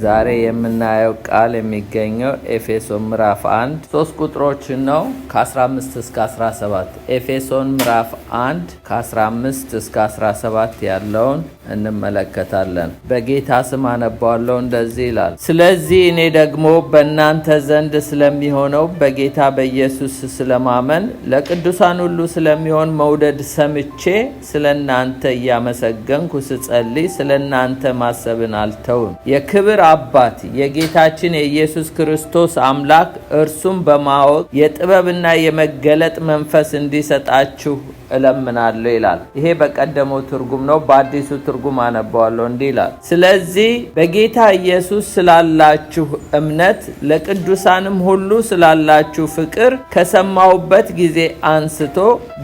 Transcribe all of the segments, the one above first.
ዛሬ የምናየው ቃል የሚገኘው ኤፌሶን ምዕራፍ 1 3 ቁጥሮችን ነው ከ15 እስከ 17 ኤፌሶን ምዕራፍ 1 ከ15 እስከ 17 ያለውን እንመለከታለን። በጌታ ስም አነባዋለሁ። እንደዚህ ይላል። ስለዚህ እኔ ደግሞ በእናንተ ዘንድ ስለሚሆነው በጌታ በኢየሱስ ስለማመን ለቅዱሳን ሁሉ ስለሚሆን መውደድ ሰምቼ ስለናንተ እያመሰገንኩ ስጸልይ ስለናንተ ማሰብን አልተውም። የክብር አባት የጌታችን የኢየሱስ ክርስቶስ አምላክ እርሱም በማወቅ የጥበብና የመገለጥ መንፈስ እንዲሰጣችሁ እለምናለሁ ይላል። ይሄ በቀደመው ትርጉም ነው። በአዲሱ ትርጉም አነባዋለሁ። እንዲህ ይላል። ስለዚህ በጌታ ኢየሱስ ስላላችሁ እምነት ለቅዱሳንም ሁሉ ስላላችሁ ፍቅር ከሰማሁበት ጊዜ አንስቶ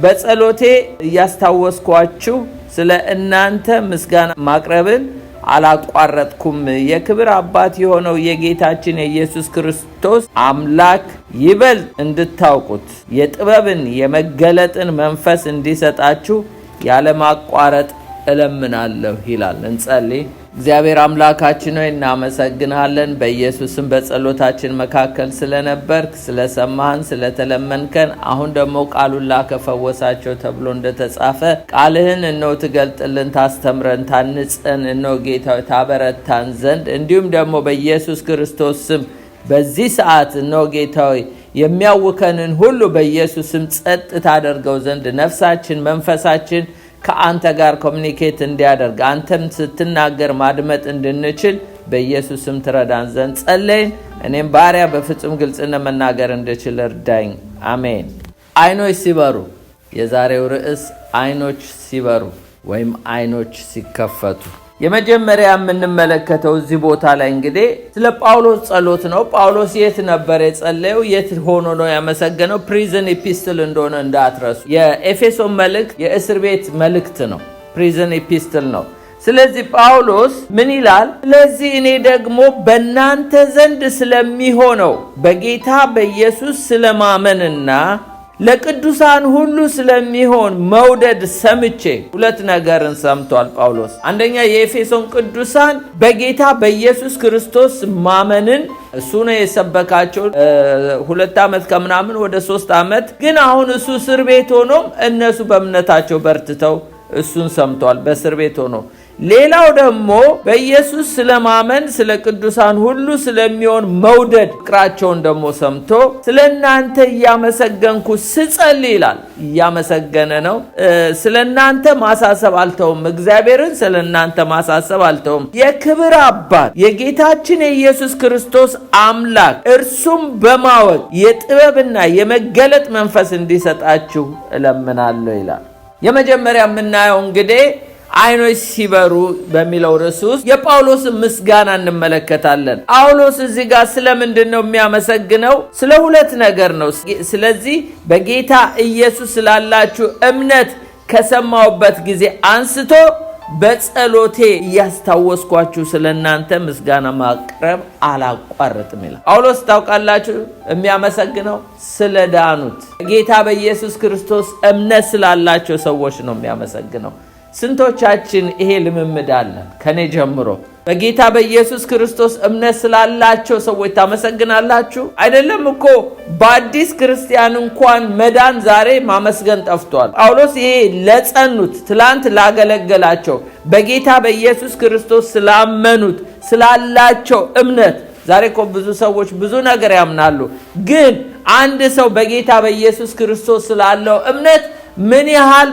በጸሎቴ እያስታወስኳችሁ ስለ እናንተ ምስጋና ማቅረብን አላቋረጥኩም። የክብር አባት የሆነው የጌታችን የኢየሱስ ክርስቶስ አምላክ ይበልጥ እንድታውቁት የጥበብን የመገለጥን መንፈስ እንዲሰጣችሁ ያለማቋረጥ እለምናለሁ ይላል። እንጸልይ። እግዚአብሔር አምላካችን ሆይ እናመሰግናለን። በኢየሱስም በጸሎታችን መካከል ስለነበርክ፣ ስለሰማህን፣ ስለተለመንከን አሁን ደግሞ ቃሉን ላከፈወሳቸው ተብሎ እንደተጻፈ ቃልህን እነሆ ትገልጥልን፣ ታስተምረን፣ ታንጸን እነሆ ጌታ ታበረታን ዘንድ እንዲሁም ደግሞ በኢየሱስ ክርስቶስ ስም በዚህ ሰዓት እነሆ ጌታ የሚያውከንን ሁሉ በኢየሱስ ስም ጸጥ ታደርገው ዘንድ ነፍሳችን መንፈሳችን ከአንተ ጋር ኮሚኒኬት እንዲያደርግ አንተን ስትናገር ማድመጥ እንድንችል በኢየሱስም ትረዳን ዘንድ ጸለይን። እኔም ባሪያ በፍጹም ግልጽነት መናገር እንድችል እርዳኝ። አሜን። አይኖች ሲበሩ። የዛሬው ርዕስ አይኖች ሲበሩ ወይም አይኖች ሲከፈቱ። የመጀመሪያ የምንመለከተው እዚህ ቦታ ላይ እንግዲህ ስለ ጳውሎስ ጸሎት ነው። ጳውሎስ የት ነበር የጸለየው? የት ሆኖ ነው ያመሰገነው? ፕሪዝን ኢፒስትል እንደሆነ እንዳትረሱ። የኤፌሶን መልእክት የእስር ቤት መልእክት ነው። ፕሪዝን ኢፒስትል ነው። ስለዚህ ጳውሎስ ምን ይላል? ስለዚህ እኔ ደግሞ በእናንተ ዘንድ ስለሚሆነው በጌታ በኢየሱስ ስለማመንና ለቅዱሳን ሁሉ ስለሚሆን መውደድ ሰምቼ። ሁለት ነገርን ሰምቷል ጳውሎስ። አንደኛ የኤፌሶን ቅዱሳን በጌታ በኢየሱስ ክርስቶስ ማመንን እሱ ነው የሰበካቸው 2 ዓመት ከምናምን ወደ 3 ዓመት። ግን አሁን እሱ እስር ቤት ሆኖም እነሱ በእምነታቸው በርትተው እሱን ሰምቷል በእስር ቤት ሆኖ። ሌላው ደግሞ በኢየሱስ ስለማመን ስለ ቅዱሳን ሁሉ ስለሚሆን መውደድ ፍቅራቸውን ደግሞ ሰምቶ ስለናንተ እያመሰገንኩ ስጸልይ ይላል። እያመሰገነ ነው። ስለናንተ ማሳሰብ አልተውም። እግዚአብሔርን ስለናንተ ማሳሰብ አልተውም። የክብር አባት የጌታችን የኢየሱስ ክርስቶስ አምላክ እርሱም በማወቅ የጥበብና የመገለጥ መንፈስ እንዲሰጣችሁ እለምናለሁ ይላል። የመጀመሪያ የምናየው እንግዲህ አይኖች ሲበሩ በሚለው ርዕስ ውስጥ የጳውሎስ ምስጋና እንመለከታለን። ጳውሎስ እዚህ ጋር ስለምንድን ነው የሚያመሰግነው? ስለ ሁለት ነገር ነው። ስለዚህ በጌታ ኢየሱስ ስላላችሁ እምነት ከሰማሁበት ጊዜ አንስቶ በጸሎቴ እያስታወስኳችሁ ስለናንተ ምስጋና ማቅረብ አላቋርጥም ይላል ጳውሎስ። ታውቃላችሁ የሚያመሰግነው ስለ ዳኑት ጌታ በኢየሱስ ክርስቶስ እምነት ስላላቸው ሰዎች ነው የሚያመሰግነው። ስንቶቻችን ይሄ ልምምድ አለ? ከኔ ጀምሮ በጌታ በኢየሱስ ክርስቶስ እምነት ስላላቸው ሰዎች ታመሰግናላችሁ? አይደለም እኮ በአዲስ ክርስቲያን እንኳን መዳን ዛሬ ማመስገን ጠፍቷል። ጳውሎስ ይሄ ለጸኑት፣ ትላንት ላገለገላቸው፣ በጌታ በኢየሱስ ክርስቶስ ስላመኑት ስላላቸው እምነት። ዛሬ እኮ ብዙ ሰዎች ብዙ ነገር ያምናሉ፣ ግን አንድ ሰው በጌታ በኢየሱስ ክርስቶስ ስላለው እምነት ምን ያህል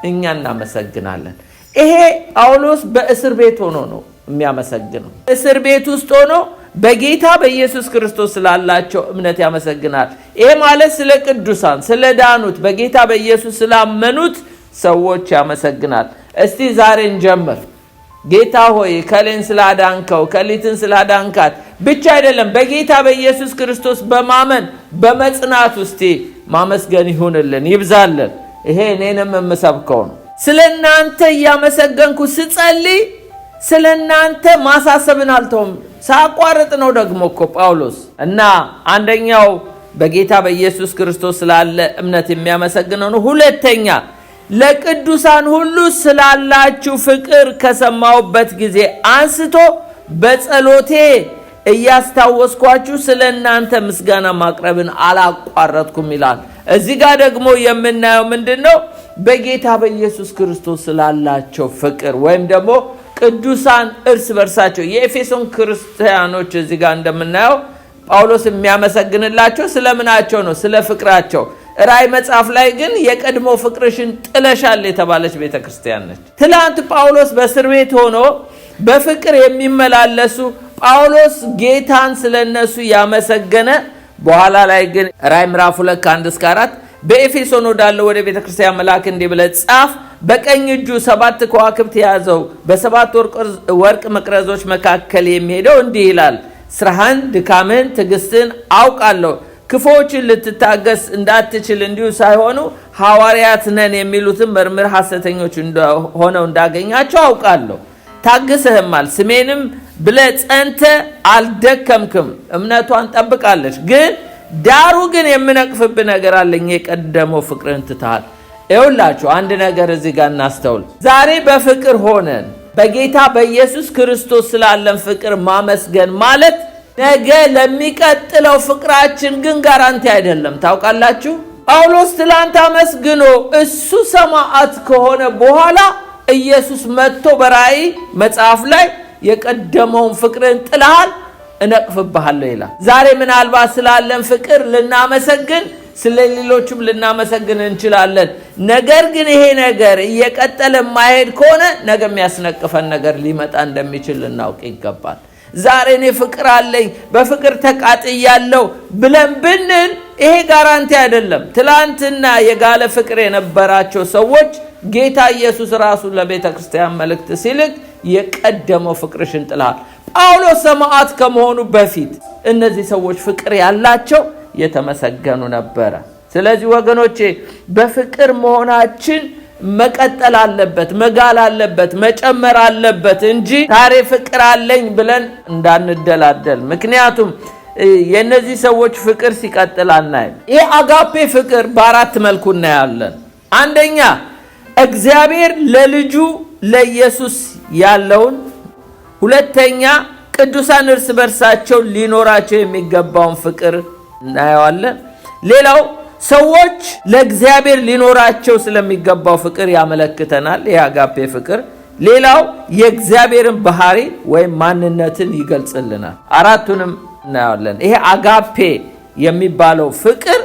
እኛ እናመሰግናለን። ይሄ ጳውሎስ በእስር ቤት ሆኖ ነው የሚያመሰግነው። እስር ቤት ውስጥ ሆኖ በጌታ በኢየሱስ ክርስቶስ ስላላቸው እምነት ያመሰግናል። ይሄ ማለት ስለ ቅዱሳን ስለ ዳኑት በጌታ በኢየሱስ ስላመኑት ሰዎች ያመሰግናል። እስቲ ዛሬ እንጀምር። ጌታ ሆይ ከሌን ስላዳንከው ከሊትን ስላዳንካት ብቻ አይደለም፣ በጌታ በኢየሱስ ክርስቶስ በማመን በመጽናት ውስጥ ማመስገን ይሁንልን፣ ይብዛልን። ይሄ እኔንም የምሰብከው ነው። ስለናንተ እያመሰገንኩ ስጸልይ ስለናንተ ማሳሰብን አልተውም። ሳቋርጥ ነው ደግሞ እኮ ጳውሎስ። እና አንደኛው በጌታ በኢየሱስ ክርስቶስ ስላለ እምነት የሚያመሰግነው ነው። ሁለተኛ ለቅዱሳን ሁሉ ስላላችሁ ፍቅር ከሰማሁበት ጊዜ አንስቶ በጸሎቴ እያስታወስኳችሁ ስለእናንተ ምስጋና ማቅረብን አላቋረጥኩም ይላል። እዚህ ጋር ደግሞ የምናየው ምንድነው? በጌታ በኢየሱስ ክርስቶስ ስላላቸው ፍቅር ወይም ደግሞ ቅዱሳን እርስ በርሳቸው የኤፌሶን ክርስቲያኖች እዚህ ጋር እንደምናየው ጳውሎስ የሚያመሰግንላቸው ስለምናቸው ነው? ስለ ፍቅራቸው። ራእይ መጽሐፍ ላይ ግን የቀድሞ ፍቅርሽን ጥለሻል የተባለች ቤተክርስቲያን ነች። ትላንት ጳውሎስ በእስር ቤት ሆኖ በፍቅር የሚመላለሱ ጳውሎስ ጌታን ስለነሱ ያመሰገነ፣ በኋላ ላይ ግን ራእይ ምዕራፍ 2:1-4 በኤፌሶን ወዳለው ወደ ቤተክርስቲያን መልአክ እንዲህ ብለህ ጻፍ፣ በቀኝ እጁ 7 ከዋክብት የያዘው በ7 ወርቅ መቅረዞች መካከል የሚሄደው እንዲህ ይላል፣ ስራህን፣ ድካምህን፣ ትዕግስትን አውቃለሁ። ክፉዎችን ልትታገስ እንዳትችል እንዲሁ ሳይሆኑ ሐዋርያት ነን የሚሉትን መርምር፣ ሐሰተኞች ሆነው እንዳገኛቸው አውቃለሁ። ታግሰህማል፣ ስሜንም ብለህ ጸንተህ አልደከምክም። እምነቷን ጠብቃለች። ግን ዳሩ ግን የምነቅፍብህ ነገር አለኝ፣ የቀደመው ፍቅርን ትተሃል። ይኸውላችሁ አንድ ነገር እዚህ ጋር እናስተውል። ዛሬ በፍቅር ሆነን በጌታ በኢየሱስ ክርስቶስ ስላለን ፍቅር ማመስገን ማለት ነገ ለሚቀጥለው ፍቅራችን ግን ጋራንቲ አይደለም። ታውቃላችሁ ጳውሎስ ትላንት አመስግኖ እሱ ሰማዕት ከሆነ በኋላ ኢየሱስ መጥቶ በራእይ መጽሐፍ ላይ የቀደመውን ፍቅርን ጥለሃል እነቅፍብሃለሁ ይላል። ዛሬ ምናልባት ስላለን ፍቅር ልናመሰግን፣ ስለሌሎችም ልናመሰግን እንችላለን። ነገር ግን ይሄ ነገር እየቀጠለ ማይሄድ ከሆነ ነገ የሚያስነቅፈን ነገር ሊመጣ እንደሚችል ልናውቅ ይገባል። ዛሬ እኔ ፍቅር አለኝ በፍቅር ተቃጥያለሁ ብለን ብንል ይሄ ጋራንቲ አይደለም። ትላንትና የጋለ ፍቅር የነበራቸው ሰዎች ጌታ ኢየሱስ ራሱ ለቤተ ክርስቲያን መልእክት ሲልክ የቀደመው ፍቅርሽን ጥለሃል። ጳውሎስ ሰማዕት ከመሆኑ በፊት እነዚህ ሰዎች ፍቅር ያላቸው የተመሰገኑ ነበረ። ስለዚህ ወገኖቼ በፍቅር መሆናችን መቀጠል አለበት፣ መጋል አለበት፣ መጨመር አለበት እንጂ ዛሬ ፍቅር አለኝ ብለን እንዳንደላደል። ምክንያቱም የነዚህ ሰዎች ፍቅር ሲቀጥል አናይም። ይህ አጋፔ ፍቅር በአራት መልኩ እናያለን። አንደኛ እግዚአብሔር ለልጁ ለኢየሱስ ያለውን፣ ሁለተኛ ቅዱሳን እርስ በርሳቸው ሊኖራቸው የሚገባውን ፍቅር እናየዋለን። ሌላው ሰዎች ለእግዚአብሔር ሊኖራቸው ስለሚገባው ፍቅር ያመለክተናል። ይህ አጋፔ ፍቅር። ሌላው የእግዚአብሔርን ባህሪ ወይም ማንነትን ይገልጽልናል። አራቱንም እናያለን። ይሄ አጋፔ የሚባለው ፍቅር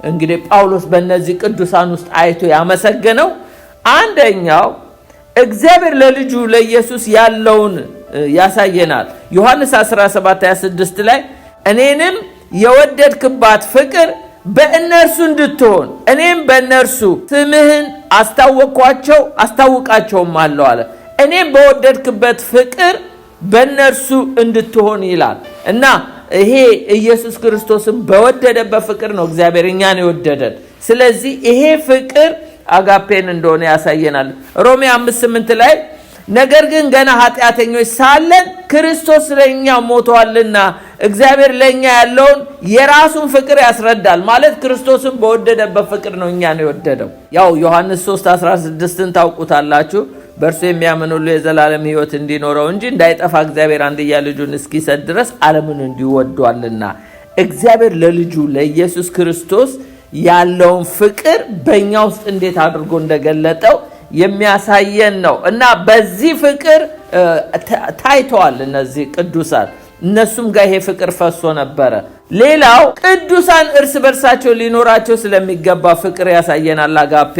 እንግዲህ ጳውሎስ በእነዚህ ቅዱሳን ውስጥ አይቶ ያመሰገነው አንደኛው እግዚአብሔር ለልጁ ለኢየሱስ ያለውን ያሳየናል። ዮሐንስ 17:26 ላይ እኔንም የወደድክባት ፍቅር በእነርሱ እንድትሆን እኔም በእነርሱ ስምህን አስታውቃቸውም አለው አለ። እኔም በወደድክበት ፍቅር በእነርሱ እንድትሆን ይላል እና ይሄ ኢየሱስ ክርስቶስን በወደደበት ፍቅር ነው እግዚአብሔር እኛን የወደደን። ስለዚህ ይሄ ፍቅር አጋፔን እንደሆነ ያሳየናል። ሮሜ 5:8 ላይ ነገር ግን ገና ኃጢአተኞች ሳለን ክርስቶስ ለኛ ሞቷልና እግዚአብሔር ለኛ ያለውን የራሱን ፍቅር ያስረዳል። ማለት ክርስቶስን በወደደበት ፍቅር ነው እኛን የወደደው። ያው ዮሐንስ 3:16ን ታውቁታላችሁ። በእርሱ የሚያምን ሁሉ የዘላለም ሕይወት እንዲኖረው እንጂ እንዳይጠፋ እግዚአብሔር አንድያ ልጁን እስኪሰጥ ድረስ ዓለምን እንዲሁ ወዷልና። እግዚአብሔር ለልጁ ለኢየሱስ ክርስቶስ ያለውን ፍቅር በእኛ ውስጥ እንዴት አድርጎ እንደገለጠው የሚያሳየን ነው እና በዚህ ፍቅር ታይተዋል እነዚህ ቅዱሳን። እነሱም ጋር ይሄ ፍቅር ፈሶ ነበረ። ሌላው ቅዱሳን እርስ በርሳቸው ሊኖራቸው ስለሚገባ ፍቅር ያሳየናል አጋፔ።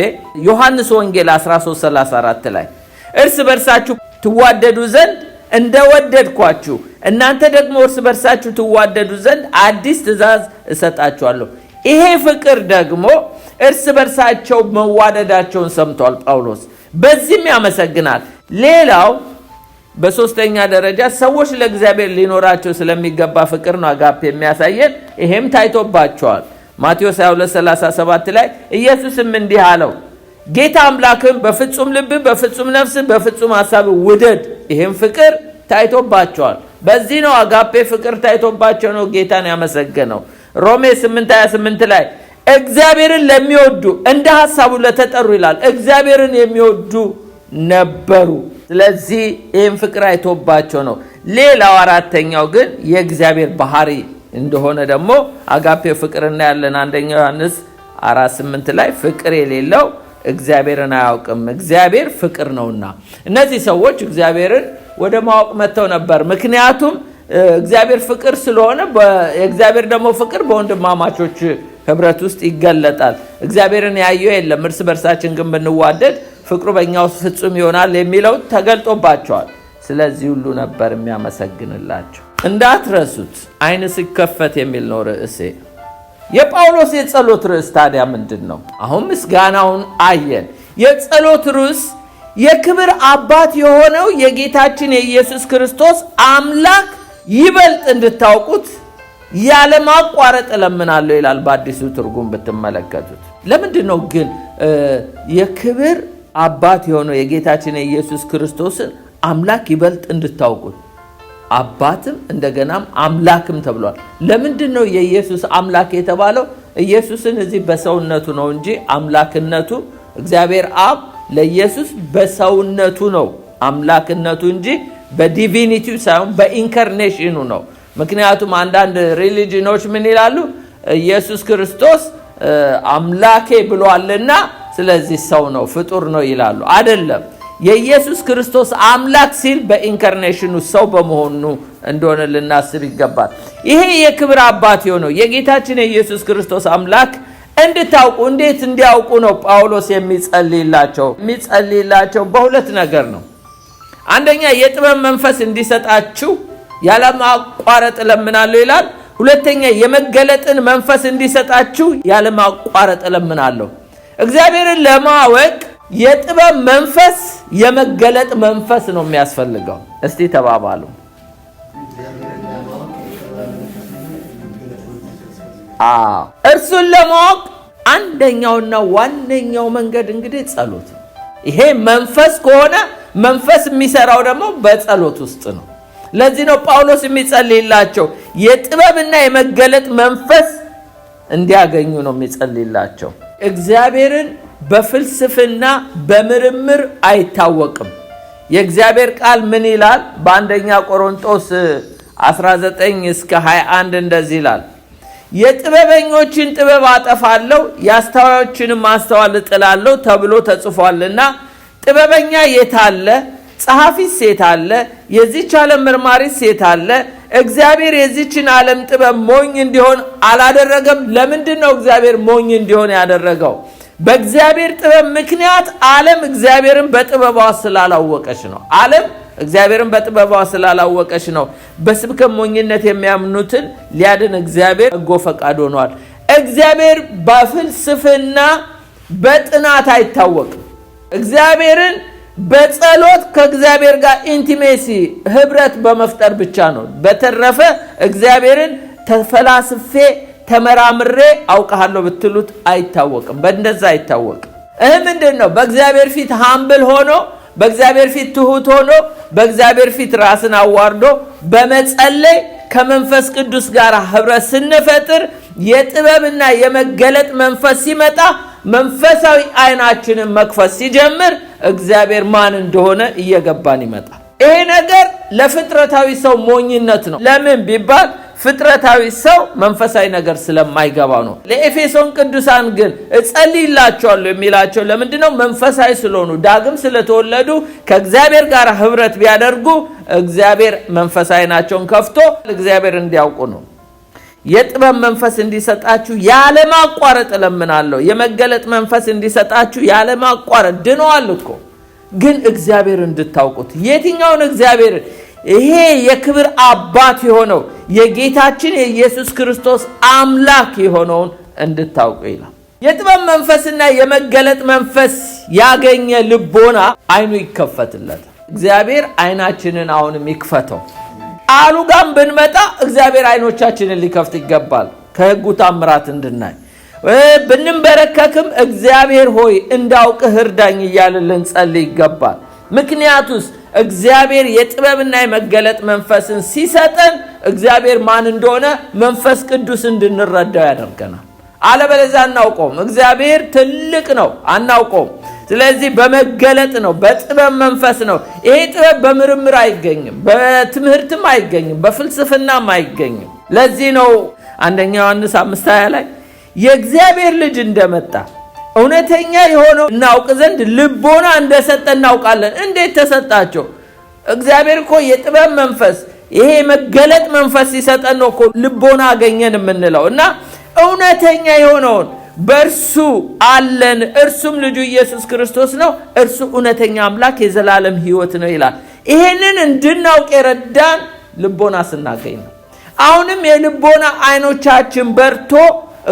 ዮሐንስ ወንጌል 13:34 ላይ እርስ በርሳችሁ ትዋደዱ ዘንድ እንደወደድኳችሁ እናንተ ደግሞ እርስ በርሳችሁ ትዋደዱ ዘንድ አዲስ ትእዛዝ እሰጣችኋለሁ። ይሄ ፍቅር ደግሞ እርስ በርሳቸው መዋደዳቸውን ሰምቷል ጳውሎስ፣ በዚህም ያመሰግናል። ሌላው በሶስተኛ ደረጃ ሰዎች ለእግዚአብሔር ሊኖራቸው ስለሚገባ ፍቅር ነው አጋፔ የሚያሳየን። ይሄም ታይቶባቸዋል። ማቴዎስ 22:37 ላይ ኢየሱስም እንዲህ አለው፣ ጌታ አምላክን በፍጹም ልብ፣ በፍጹም ነፍስ፣ በፍጹም ሐሳብ ውደድ። ይሄም ፍቅር ታይቶባቸዋል። በዚህ ነው አጋፔ ፍቅር ታይቶባቸው ነው ጌታን ያመሰገነው። ሮሜ 8:28 ላይ እግዚአብሔርን ለሚወዱ እንደ ሐሳቡ ለተጠሩ ይላል። እግዚአብሔርን የሚወዱ ነበሩ። ስለዚህ ይህም ፍቅር አይቶባቸው ነው። ሌላው አራተኛው ግን የእግዚአብሔር ባህሪ እንደሆነ ደግሞ አጋፔ ፍቅርና ያለን አንደኛ ዮሐንስ 4:8 ላይ ፍቅር የሌለው እግዚአብሔርን አያውቅም፣ እግዚአብሔር ፍቅር ነውና። እነዚህ ሰዎች እግዚአብሔርን ወደ ማወቅ መጥተው ነበር። ምክንያቱም እግዚአብሔር ፍቅር ስለሆነ የእግዚአብሔር ደግሞ ፍቅር በወንድማማቾች ህብረት ውስጥ ይገለጣል። እግዚአብሔርን ያየው የለም፣ እርስ በርሳችን ግን ብንዋደድ ፍቅሩ በእኛ ውስጥ ፍጹም ይሆናል የሚለው ተገልጦባቸዋል። ስለዚህ ሁሉ ነበር የሚያመሰግንላቸው። እንዳትረሱት ዓይን ሲከፈት የሚል ነው ርዕሴ። የጳውሎስ የጸሎት ርዕስ ታዲያ ምንድን ነው? አሁን ምስጋናውን አየን። የጸሎት ርዕስ የክብር አባት የሆነው የጌታችን የኢየሱስ ክርስቶስ አምላክ ይበልጥ እንድታውቁት ያለማቋረጥ እለምናለሁ ይላል በአዲሱ ትርጉም ብትመለከቱት። ለምንድን ነው ግን የክብር አባት የሆነው የጌታችን የኢየሱስ ክርስቶስን አምላክ ይበልጥ እንድታውቁት? አባትም እንደገናም አምላክም ተብሏል። ለምንድን ነው የኢየሱስ አምላክ የተባለው? ኢየሱስን እዚህ በሰውነቱ ነው እንጂ አምላክነቱ እግዚአብሔር አብ ለኢየሱስ በሰውነቱ ነው አምላክነቱ እንጂ በዲቪኒቲው ሳይሆን በኢንካርኔሽኑ ነው። ምክንያቱም አንዳንድ ሪሊጂኖች ምን ይላሉ? ኢየሱስ ክርስቶስ አምላኬ ብሏልና ስለዚህ ሰው ነው ፍጡር ነው ይላሉ። አይደለም። የኢየሱስ ክርስቶስ አምላክ ሲል በኢንካርኔሽኑ ሰው በመሆኑ እንደሆነ ልናስብ ይገባል። ይሄ የክብር አባት የሆነው የጌታችን የኢየሱስ ክርስቶስ አምላክ እንድታውቁ እንዴት እንዲያውቁ ነው ጳውሎስ የሚጸልይላቸው በሁለት ነገር ነው። አንደኛ የጥበብ መንፈስ እንዲሰጣችሁ ያለማቋረጥ እለምናለሁ ይላል። ሁለተኛ የመገለጥን መንፈስ እንዲሰጣችሁ ያለማቋረጥ እለምናለሁ። እግዚአብሔርን ለማወቅ የጥበብ መንፈስ የመገለጥ መንፈስ ነው የሚያስፈልገው። እስቲ ተባባሉ። እርሱን ለማወቅ አንደኛውና ዋነኛው መንገድ እንግዲህ ጸሎት። ይሄ መንፈስ ከሆነ መንፈስ የሚሰራው ደግሞ በጸሎት ውስጥ ነው። ለዚህ ነው ጳውሎስ የሚጸልይላቸው የጥበብና የመገለጥ መንፈስ እንዲያገኙ ነው የሚጸልይላቸው። እግዚአብሔርን በፍልስፍና በምርምር አይታወቅም። የእግዚአብሔር ቃል ምን ይላል? በአንደኛ ቆሮንቶስ 19-21 እንደዚህ ይላል፣ የጥበበኞችን ጥበብ አጠፋለሁ የአስተዋዮችንም ማስተዋል እጥላለሁ ተብሎ ተጽፏልና ጥበበኛ የት አለ? ጸሐፊስ የት አለ? የዚህች ዓለም መርማሪስ የት አለ? እግዚአብሔር የዚህችን ዓለም ጥበብ ሞኝ እንዲሆን አላደረገም። ለምንድን ነው እግዚአብሔር ሞኝ እንዲሆን ያደረገው? በእግዚአብሔር ጥበብ ምክንያት ዓለም እግዚአብሔርን በጥበቧ ስላላወቀች ነው። ዓለም እግዚአብሔርን በጥበቧ ስላላወቀች ነው። በስብከት ሞኝነት የሚያምኑትን ሊያድን እግዚአብሔር በጎ ፈቃድ ሆኗል። እግዚአብሔር በፍልስፍና በጥናት አይታወቅም። እግዚአብሔርን በጸሎት ከእግዚአብሔር ጋር ኢንቲሜሲ ህብረት በመፍጠር ብቻ ነው። በተረፈ እግዚአብሔርን ተፈላስፌ ተመራምሬ አውቃለሁ ብትሉት አይታወቅም። በእንደዛ አይታወቅም። ምንድን ነው? በእግዚአብሔር ፊት ሃምብል ሆኖ በእግዚአብሔር ፊት ትሁት ሆኖ በእግዚአብሔር ፊት ራስን አዋርዶ በመጸለይ ከመንፈስ ቅዱስ ጋር ህብረት ስንፈጥር የጥበብና የመገለጥ መንፈስ ሲመጣ መንፈሳዊ አይናችንን መክፈት ሲጀምር እግዚአብሔር ማን እንደሆነ እየገባን ይመጣል። ይሄ ነገር ለፍጥረታዊ ሰው ሞኝነት ነው። ለምን ቢባል ፍጥረታዊ ሰው መንፈሳዊ ነገር ስለማይገባው ነው። ለኤፌሶን ቅዱሳን ግን እጸልይላቸዋለሁ የሚላቸው ለምንድን ነው? መንፈሳዊ ስለሆኑ ዳግም ስለተወለዱ ከእግዚአብሔር ጋር ህብረት ቢያደርጉ እግዚአብሔር መንፈሳዊ ናቸውን ከፍቶ እግዚአብሔር እንዲያውቁ ነው። የጥበብ መንፈስ እንዲሰጣችሁ ያለማቋረጥ እለምናለሁ። የመገለጥ መንፈስ እንዲሰጣችሁ ያለማቋረጥ ድነዋል እኮ ግን እግዚአብሔር እንድታውቁት። የትኛውን እግዚአብሔር? ይሄ የክብር አባት የሆነው የጌታችን የኢየሱስ ክርስቶስ አምላክ የሆነውን እንድታውቁ ይላል። የጥበብ መንፈስና የመገለጥ መንፈስ ያገኘ ልቦና አይኑ ይከፈትለታል። እግዚአብሔር አይናችንን አሁንም ይክፈተው። ቃሉ ጋር ብንመጣ እግዚአብሔር አይኖቻችንን ሊከፍት ይገባል። ከህጉ ታምራት እንድናይ ብንበረከክም እግዚአብሔር ሆይ እንዳውቅህ እርዳኝ እያልን ልንጸልይ ይገባል። ምክንያቱስ እግዚአብሔር የጥበብና የመገለጥ መንፈስን ሲሰጠን እግዚአብሔር ማን እንደሆነ መንፈስ ቅዱስ እንድንረዳው ያደርገናል። አለበለዚያ አናውቀውም። እግዚአብሔር ትልቅ ነው፣ አናውቀውም። ስለዚህ በመገለጥ ነው፣ በጥበብ መንፈስ ነው። ይሄ ጥበብ በምርምር አይገኝም፣ በትምህርትም አይገኝም፣ በፍልስፍናም አይገኝም። ለዚህ ነው አንደኛ ዮሐንስ 5:20 ላይ የእግዚአብሔር ልጅ እንደመጣ እውነተኛ የሆነው እናውቅ ዘንድ ልቦና እንደሰጠ እናውቃለን። እንዴት ተሰጣቸው? እግዚአብሔር እኮ የጥበብ መንፈስ ይሄ መገለጥ መንፈስ ሲሰጠን ነው እኮ ልቦና አገኘን የምንለው። እና እውነተኛ የሆነውን በእርሱ አለን፣ እርሱም ልጁ ኢየሱስ ክርስቶስ ነው። እርሱ እውነተኛ አምላክ የዘላለም ሕይወት ነው ይላል። ይሄንን እንድናውቅ የረዳን ልቦና ስናገኝ ነው። አሁንም የልቦና አይኖቻችን በርቶ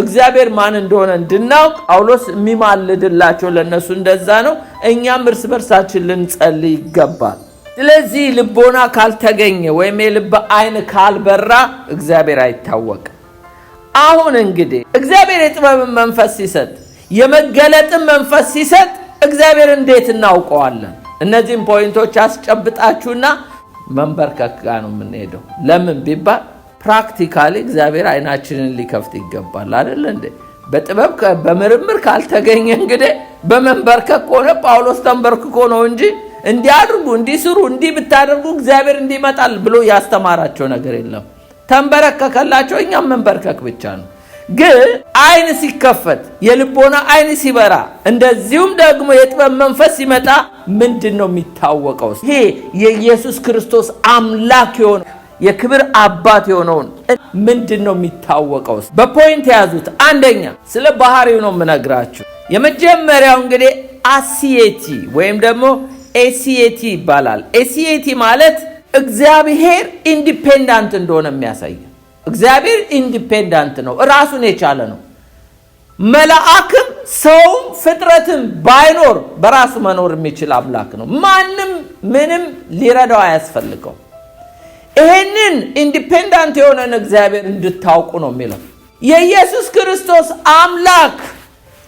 እግዚአብሔር ማን እንደሆነ እንድናውቅ ጳውሎስ የሚማልድላቸው ለነሱ እንደዛ ነው። እኛም እርስ በርሳችን ልንጸልይ ይገባል። ስለዚህ ልቦና ካልተገኘ ወይም የልብ አይን ካልበራ እግዚአብሔር አይታወቅም። አሁን እንግዲህ እግዚአብሔር የጥበብን መንፈስ ሲሰጥ፣ የመገለጥን መንፈስ ሲሰጥ እግዚአብሔር እንዴት እናውቀዋለን? እነዚህም ፖይንቶች አስጨብጣችሁና መንበርከክ ጋር ነው የምንሄደው። ለምን ቢባል ፕራክቲካሊ እግዚአብሔር አይናችንን ሊከፍት ይገባል አይደል እንዴ? በጥበብ በምርምር ካልተገኘ እንግዲህ በመንበርከክ ሆነ ጳውሎስ ተንበርክኮ ነው እንጂ እንዲያድርጉ እንዲስሩ እንዲህ ብታደርጉ እግዚአብሔር እንዲመጣል ብሎ ያስተማራቸው ነገር የለም። ተንበረከከላቸው፣ እኛም መንበርከክ ብቻ ነው። ግን አይን ሲከፈት፣ የልቦና አይን ሲበራ፣ እንደዚሁም ደግሞ የጥበብ መንፈስ ሲመጣ ምንድነው የሚታወቀው? ይሄ የኢየሱስ ክርስቶስ አምላክ የሆነ የክብር አባት የሆነውን ምንድነው የሚታወቀው? በፖይንት ያዙት። አንደኛ ስለ ባህሪው ነው የምነግራችሁ። የመጀመሪያው እንግዲህ አሲኤቲ ወይም ደግሞ ኤሲኤቲ ይባላል። ኤሲኤቲ ማለት እግዚአብሔር ኢንዲፔንዳንት እንደሆነ የሚያሳይ። እግዚአብሔር ኢንዲፔንዳንት ነው፣ ራሱን የቻለ ነው። መልአክም ሰውም ፍጥረትም ባይኖር በራሱ መኖር የሚችል አምላክ ነው። ማንም ምንም ሊረዳው አያስፈልገው። ይሄንን ኢንዲፔንዳንት የሆነን እግዚአብሔር እንድታውቁ ነው የሚለው። የኢየሱስ ክርስቶስ አምላክ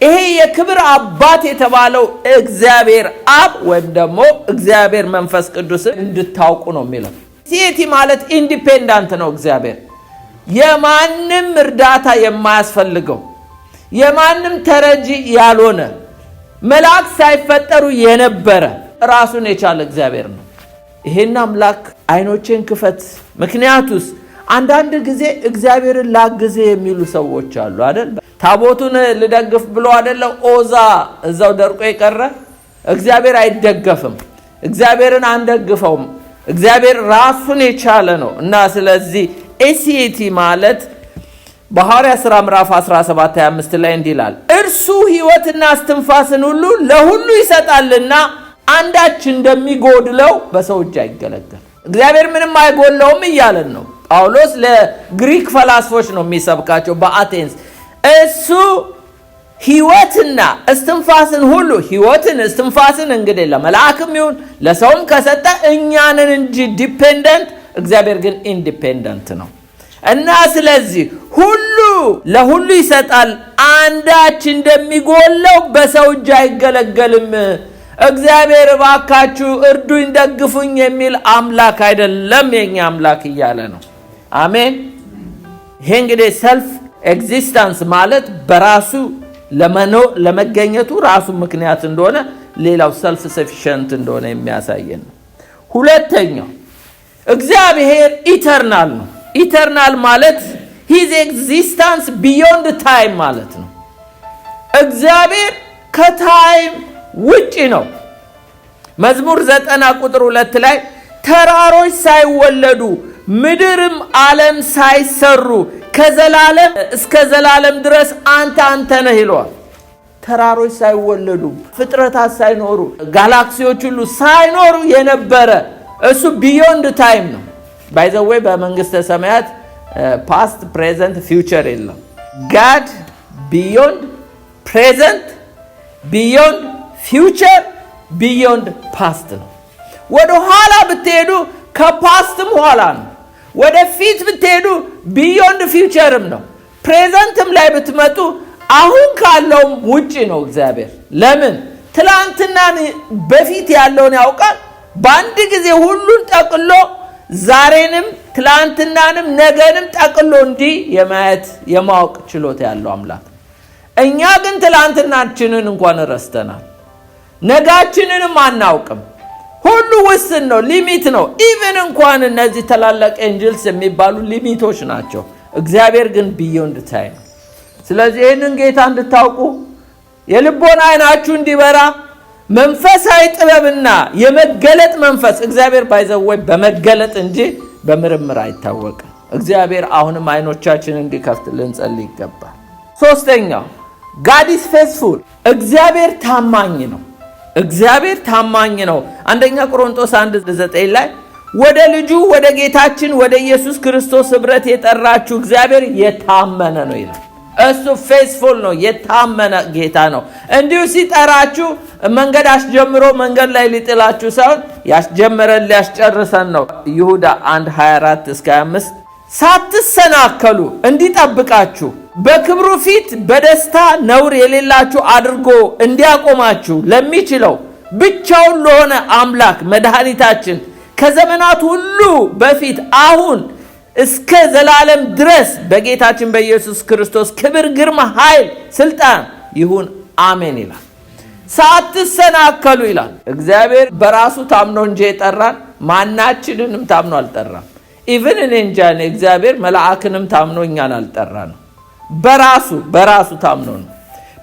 ይሄ የክብር አባት የተባለው እግዚአብሔር አብ ወይም ደግሞ እግዚአብሔር መንፈስ ቅዱስ እንድታውቁ ነው የሚለው። ሲቲ ማለት ኢንዲፔንዳንት ነው። እግዚአብሔር የማንም እርዳታ የማያስፈልገው፣ የማንም ተረጂ ያልሆነ፣ መላእክት ሳይፈጠሩ የነበረ ራሱን የቻለ እግዚአብሔር ነው። ይሄን አምላክ አይኖቼን ክፈት። ምክንያቱስ አንዳንድ ጊዜ እግዚአብሔርን ላግዝ የሚሉ ሰዎች አሉ አይደል? ታቦቱን ልደግፍ ብሎ አይደለ ኦዛ እዛው ደርቆ የቀረ። እግዚአብሔር አይደገፍም። እግዚአብሔርን አንደግፈውም። እግዚአብሔር ራሱን የቻለ ነው። እና ስለዚህ ኤሲኤቲ ማለት በሐዋርያት ሥራ ምዕራፍ 17:25 ላይ እንዲህ ይላል፣ እርሱ ሕይወትና እስትንፋስን ሁሉ ለሁሉ ይሰጣልና አንዳች እንደሚጎድለው በሰው እጅ አይገለገል። እግዚአብሔር ምንም አይጎድለውም እያለን ነው። ጳውሎስ ለግሪክ ፈላስፎች ነው የሚሰብካቸው በአቴንስ። እሱ ሕይወትና እስትንፋስን ሁሉ ሕይወትን እስትንፋስን እንግዲህ ለመላእክም ይሁን ለሰውም ከሰጠ እኛንን እንጂ ዲፔንደንት፣ እግዚአብሔር ግን ኢንዲፔንደንት ነው። እና ስለዚህ ሁሉ ለሁሉ ይሰጣል፣ አንዳች እንደሚጎለው በሰው እጅ አይገለገልም። እግዚአብሔር እባካችሁ እርዱኝ ደግፉኝ የሚል አምላክ አይደለም የኛ አምላክ እያለ ነው። አሜን። ይሄ እንግዲህ ሰልፍ ኤግዚስተንስ ማለት በራሱ ለመገኘቱ ራሱ ምክንያት እንደሆነ፣ ሌላው ሰልፍ ሰፊሸንት እንደሆነ የሚያሳየን ነው። ሁለተኛው እግዚአብሔር ኢተርናል ነው። ኢተርናል ማለት ሂዝ ኤግዚስተንስ ቢዮንድ ታይም ማለት ነው። እግዚአብሔር ከታይም ውጪ ነው። መዝሙር 90:2 ላይ ተራሮች ሳይወለዱ ምድርም ዓለም ሳይሰሩ ከዘላለም እስከ ዘላለም ድረስ አንተ ነህ ይለዋል። ተራሮች ሳይወለዱ፣ ፍጥረታት ሳይኖሩ፣ ጋላክሲዎች ሁሉ ሳይኖሩ የነበረ እሱ ቢዮንድ ታይም ነው። ባይ ዘ ዌይ በመንግስተ ሰማያት ፓስት ፕሬዘንት ፊውቸር የለም። ጋድ ቢዮንድ ፕሬዘንት፣ ቢዮንድ ፊውቸር፣ ቢዮንድ ፓስት ነው። ወደ ኋላ ብትሄዱ ከፓስትም ኋላ ነው። ወደ ፊት ብትሄዱ ቢዮንድ ፊውቸርም ነው። ፕሬዘንትም ላይ ብትመጡ አሁን ካለውም ውጪ ነው እግዚአብሔር። ለምን? ትላንትና በፊት ያለውን ያውቃል። በአንድ ጊዜ ሁሉን ጠቅሎ ዛሬንም ትላንትናንም ነገንም ጠቅሎ እንዲህ የማየት የማወቅ ችሎታ ያለው አምላክ። እኛ ግን ትላንትናችንን እንኳን ረስተናል። ነጋችንንም አናውቅም። ሁሉ ውስን ነው፣ ሊሚት ነው። ኢቭን እንኳን እነዚህ ታላላቅ ኤንጅልስ የሚባሉ ሊሚቶች ናቸው። እግዚአብሔር ግን ቢዮንድ ታይም። ስለዚህ ይህንን ጌታ እንድታውቁ የልቦና አይናችሁ እንዲበራ መንፈሳዊ ጥበብና የመገለጥ መንፈስ እግዚአብሔር ባይዘወይ በመገለጥ እንጂ በምርምር አይታወቅም። እግዚአብሔር አሁንም አይኖቻችንን እንዲከፍት ልንጸልይ ይገባል። ሶስተኛው God is faithful። እግዚአብሔር ታማኝ ነው። እግዚአብሔር ታማኝ ነው። አንደኛ ቆሮንቶስ 1:9 ላይ ወደ ልጁ ወደ ጌታችን ወደ ኢየሱስ ክርስቶስ ኅብረት የጠራችሁ እግዚአብሔር የታመነ ነው ይላል። እሱ ፌስፉል ነው፣ የታመነ ጌታ ነው። እንዲሁ ሲጠራችሁ መንገድ አስጀምሮ መንገድ ላይ ሊጥላችሁ ሳይሆን ያስጀመረን ሊያስጨርሰን ነው። ይሁዳ 1:24-25 ሳትሰናከሉ እንዲጠብቃችሁ በክብሩ ፊት በደስታ ነውር የሌላችሁ አድርጎ እንዲያቆማችሁ ለሚችለው ብቻውን ለሆነ አምላክ መድኃኒታችን ከዘመናት ሁሉ በፊት አሁን እስከ ዘላለም ድረስ በጌታችን በኢየሱስ ክርስቶስ ክብር፣ ግርማ፣ ኃይል፣ ስልጣን ይሁን አሜን ይላል። ሳትሰናከሉ ይላል። እግዚአብሔር በራሱ ታምኖ እንጂ የጠራን ማናችንንም ታምኖ አልጠራም። ኢቭን እኔ እንጃ እግዚአብሔር መልአክንም ታምኖ እኛን አልጠራንም። በራሱ ታምኖ ነው።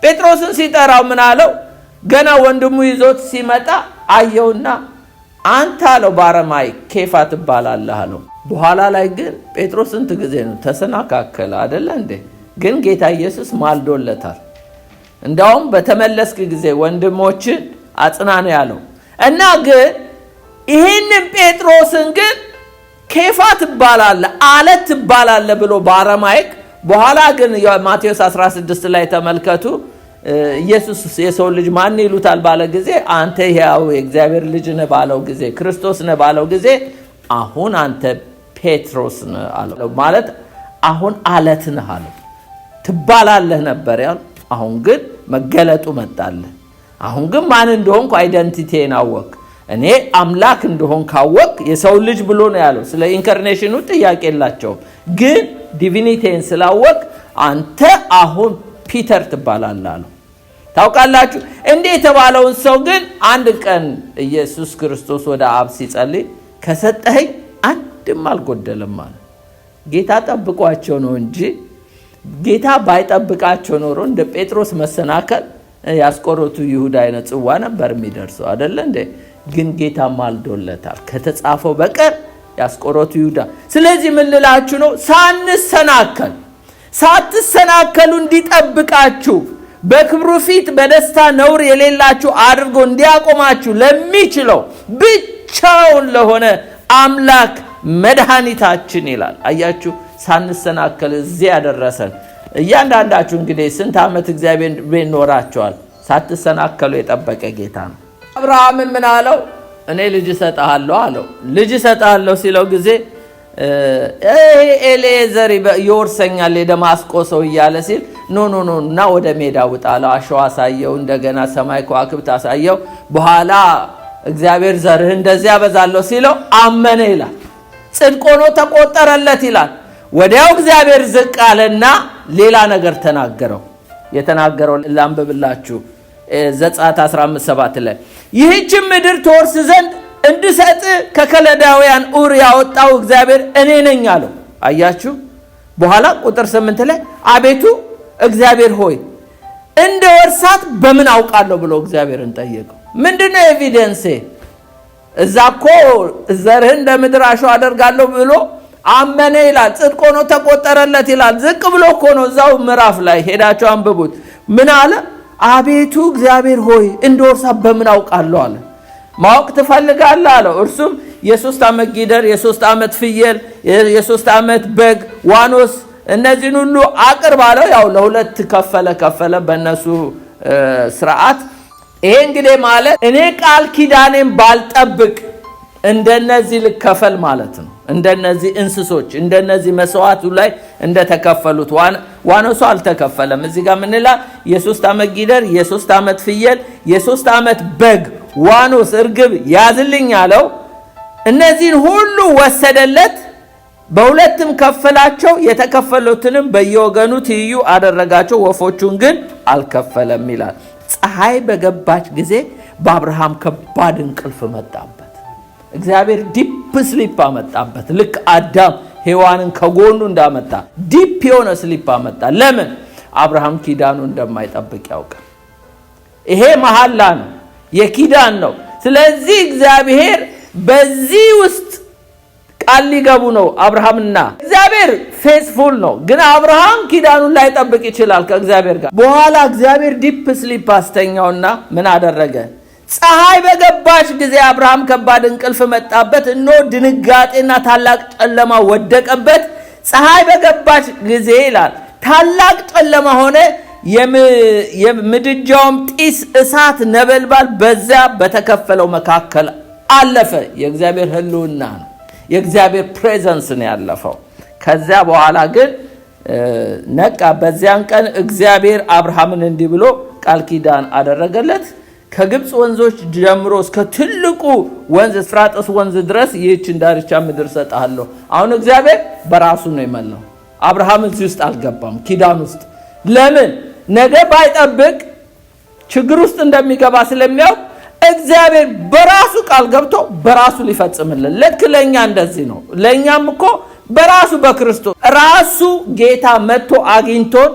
ጴጥሮስን ሲጠራው ምን አለው? ገና ወንድሙ ይዞት ሲመጣ አየውና አንተ አለው ባረማይ ኬፋ ትባላለህ አለው። በኋላ ላይ ግን ጴጥሮስ ስንት ጊዜ ነው ተሰናካከለ አይደለ እንዴ? ግን ጌታ ኢየሱስ ማልዶለታል። እንዳውም በተመለስክ ጊዜ ወንድሞችን አጽናና ያለው እና ግን ይሄንን ጴጥሮስን ግን ኬፋ ትባላለህ አለት ትባላለህ ብሎ ባረማይክ። በኋላ ግን ማቴዎስ 16 ላይ ተመልከቱ። ኢየሱስ የሰው ልጅ ማን ይሉታል ባለ ጊዜ አንተ ያው የእግዚአብሔር ልጅ ነህ ባለው ጊዜ ክርስቶስ ነህ ባለው ጊዜ አሁን አንተ ጴጥሮስ ነህ አለው። ማለት አሁን አለት ነህ አለው። ትባላለህ ነበር ያው፣ አሁን ግን መገለጡ መጣልህ። አሁን ግን ማን እንደሆንኩ አይደንቲቲን አወቅ። እኔ አምላክ እንደሆን ካወቅ የሰው ልጅ ብሎ ነው ያለው። ስለ ኢንካርኔሽኑ ጥያቄ የላቸውም። ግን ዲቪኒቲን ስላወቅ አንተ አሁን ፒተር ትባላለህ አለው። ታውቃላችሁ እንዴ የተባለውን ሰው ግን አንድ ቀን ኢየሱስ ክርስቶስ ወደ አብ ሲጸልይ ከሰጠኸኝ አንድም አልጎደለም አለ። ጌታ ጠብቋቸው ነው እንጂ ጌታ ባይጠብቃቸው ኖሮ እንደ ጴጥሮስ መሰናከል ያስቆሮቱ ይሁዳ አይነት ጽዋ ነበር የሚደርሰው አይደለ እንዴ? ግን ጌታ ማልዶለታል ከተጻፈው በቀር ያስቆሮቱ ይሁዳ። ስለዚህ ምን ልላችሁ ነው? ሳትሰናከሉ እንዲጠብቃችሁ በክብሩ ፊት በደስታ ነውር የሌላችሁ አድርጎ እንዲያቆማችሁ ለሚችለው ብቻውን ለሆነ አምላክ መድኃኒታችን ይላል። አያችሁ፣ ሳንሰናከል እዚህ ያደረሰን። እያንዳንዳችሁ እንግዲህ ስንት ዓመት እግዚአብሔር ቤት ኖራችኋል? ሳትሰናከሉ የጠበቀ ጌታ ነው። አብርሃምን ምን አለው? እኔ ልጅ እሰጥሃለሁ አለው። ልጅ እሰጥሃለሁ ሲለው ጊዜ ኤሌዘር ይወርሰኛል የደማስቆ ሰው እያለ ሲል ኖ እና ወደ ሜዳ ውጣ አለው። አሸዋ አሳየው፣ እንደገና ሰማይ ከዋክብት አሳየው። በኋላ እግዚአብሔር ዘርህ እንደዚህ ያበዛለሁ ሲለው አመነ ይላል። ጽድቅ ሆኖ ተቆጠረለት ይላል። ወዲያው እግዚአብሔር ዝቅ አለና ሌላ ነገር ተናገረው። የተናገረው ላንብብላችሁ። ዘጸአት 15:7 ላይ ይህች ምድር ትወርስ ዘንድ እንድሰጥ ከከለዳውያን ኡር ያወጣው እግዚአብሔር እኔ ነኝ አለው። አያችሁ። በኋላ ቁጥር 8 ላይ አቤቱ እግዚአብሔር ሆይ እንደ ወርሳት በምን አውቃለሁ ብሎ እግዚአብሔርን ጠየቀው። ምንድነው ኤቪደንስ? እዛኮ ዘርህን እንደ ምድር አሸዋ አደርጋለሁ ብሎ አመነ ይላል። ጽድቅ ሆኖ ተቆጠረለት ይላል። ዝቅ ብሎ እኮ ነው። እዛው ምዕራፍ ላይ ሄዳችሁ አንብቡት። ምን አለ? አቤቱ እግዚአብሔር ሆይ እንደ ወርሳት በምን አውቃለሁ አለ። ማወቅ ትፈልጋለህ አለው። እርሱም የ3 ዓመት ጊደር፣ የ3 ዓመት ፍየል፣ የ3 ዓመት በግ፣ ዋኖስ እነዚህን ሁሉ አቅርብ አለው። ያው ለሁለት ከፈለ በእነሱ ስርዓት። ይሄ እንግዲህ ማለት እኔ ቃል ኪዳኔን ባልጠብቅ እንደነዚህ ልከፈል ማለት ነው። እንደነዚህ እንስሶች እንደነዚህ መስዋዕቱ ላይ እንደተከፈሉት ዋኖሱ አልተከፈለም። እዚህ ጋር ምን ይላል? የ3 ዓመት ጊደር፣ የ3 ዓመት ፍየል፣ የ3 ዓመት በግ፣ ዋኖስ፣ እርግብ ያዝልኝ አለው። እነዚህን ሁሉ ወሰደለት፣ በሁለትም ከፈላቸው። የተከፈሉትንም በየወገኑ ትይዩ አደረጋቸው። ወፎቹን ግን አልከፈለም ይላል። ፀሐይ በገባች ጊዜ በአብርሃም ከባድ እንቅልፍ መጣበት። እግዚአብሔር ዲፕ ስሊፕ አመጣበት። ልክ አዳም ሔዋንን ከጎኑ እንዳመጣ ዲፕ የሆነ ስሊፕ አመጣ። ለምን? አብርሃም ኪዳኑ እንደማይጠብቅ ያውቃል። ይሄ መሐላ ነው፣ የኪዳን ነው። ስለዚህ እግዚአብሔር በዚህ ውስጥ ቃል ሊገቡ ነው አብርሃምና እግዚአብሔር ፌስፉል ነው። ግን አብርሃም ኪዳኑን ላይጠብቅ ይችላል ከእግዚአብሔር ጋር። በኋላ እግዚአብሔር ዲፕ ስሊፕ አስተኛውና ምን አደረገ? ፀሐይ በገባች ጊዜ አብርሃም ከባድ እንቅልፍ መጣበት፣ እነሆ ድንጋጤና ታላቅ ጨለማ ወደቀበት። ፀሐይ በገባች ጊዜ ይላል ታላቅ ጨለማ ሆነ፣ የምድጃውም ጢስ እሳት ነበልባል በዚያ በተከፈለው መካከል አለፈ። የእግዚአብሔር ህልውና ነው፣ የእግዚአብሔር ፕሬዘንስ ነው ያለፈው። ከዚያ በኋላ ግን ነቃ። በዚያን ቀን እግዚአብሔር አብርሃምን እንዲህ ብሎ ቃል ኪዳን አደረገለት። ከግብፅ ወንዞች ጀምሮ እስከ ትልቁ ወንዝ ኤፍራጥስ ወንዝ ድረስ ይህችን ዳርቻ ምድር ሰጣለሁ። አሁን እግዚአብሔር በራሱ ነው የመላው። አብርሃም እዚህ ውስጥ አልገባም ኪዳን ውስጥ። ለምን? ነገ ባይጠብቅ ችግር ውስጥ እንደሚገባ ስለሚያውቅ እግዚአብሔር በራሱ ቃል ገብቶ በራሱ ሊፈጽምልን። ልክ ለኛ እንደዚህ ነው። ለኛም እኮ በራሱ በክርስቶስ ራሱ ጌታ መጥቶ አግኝቶን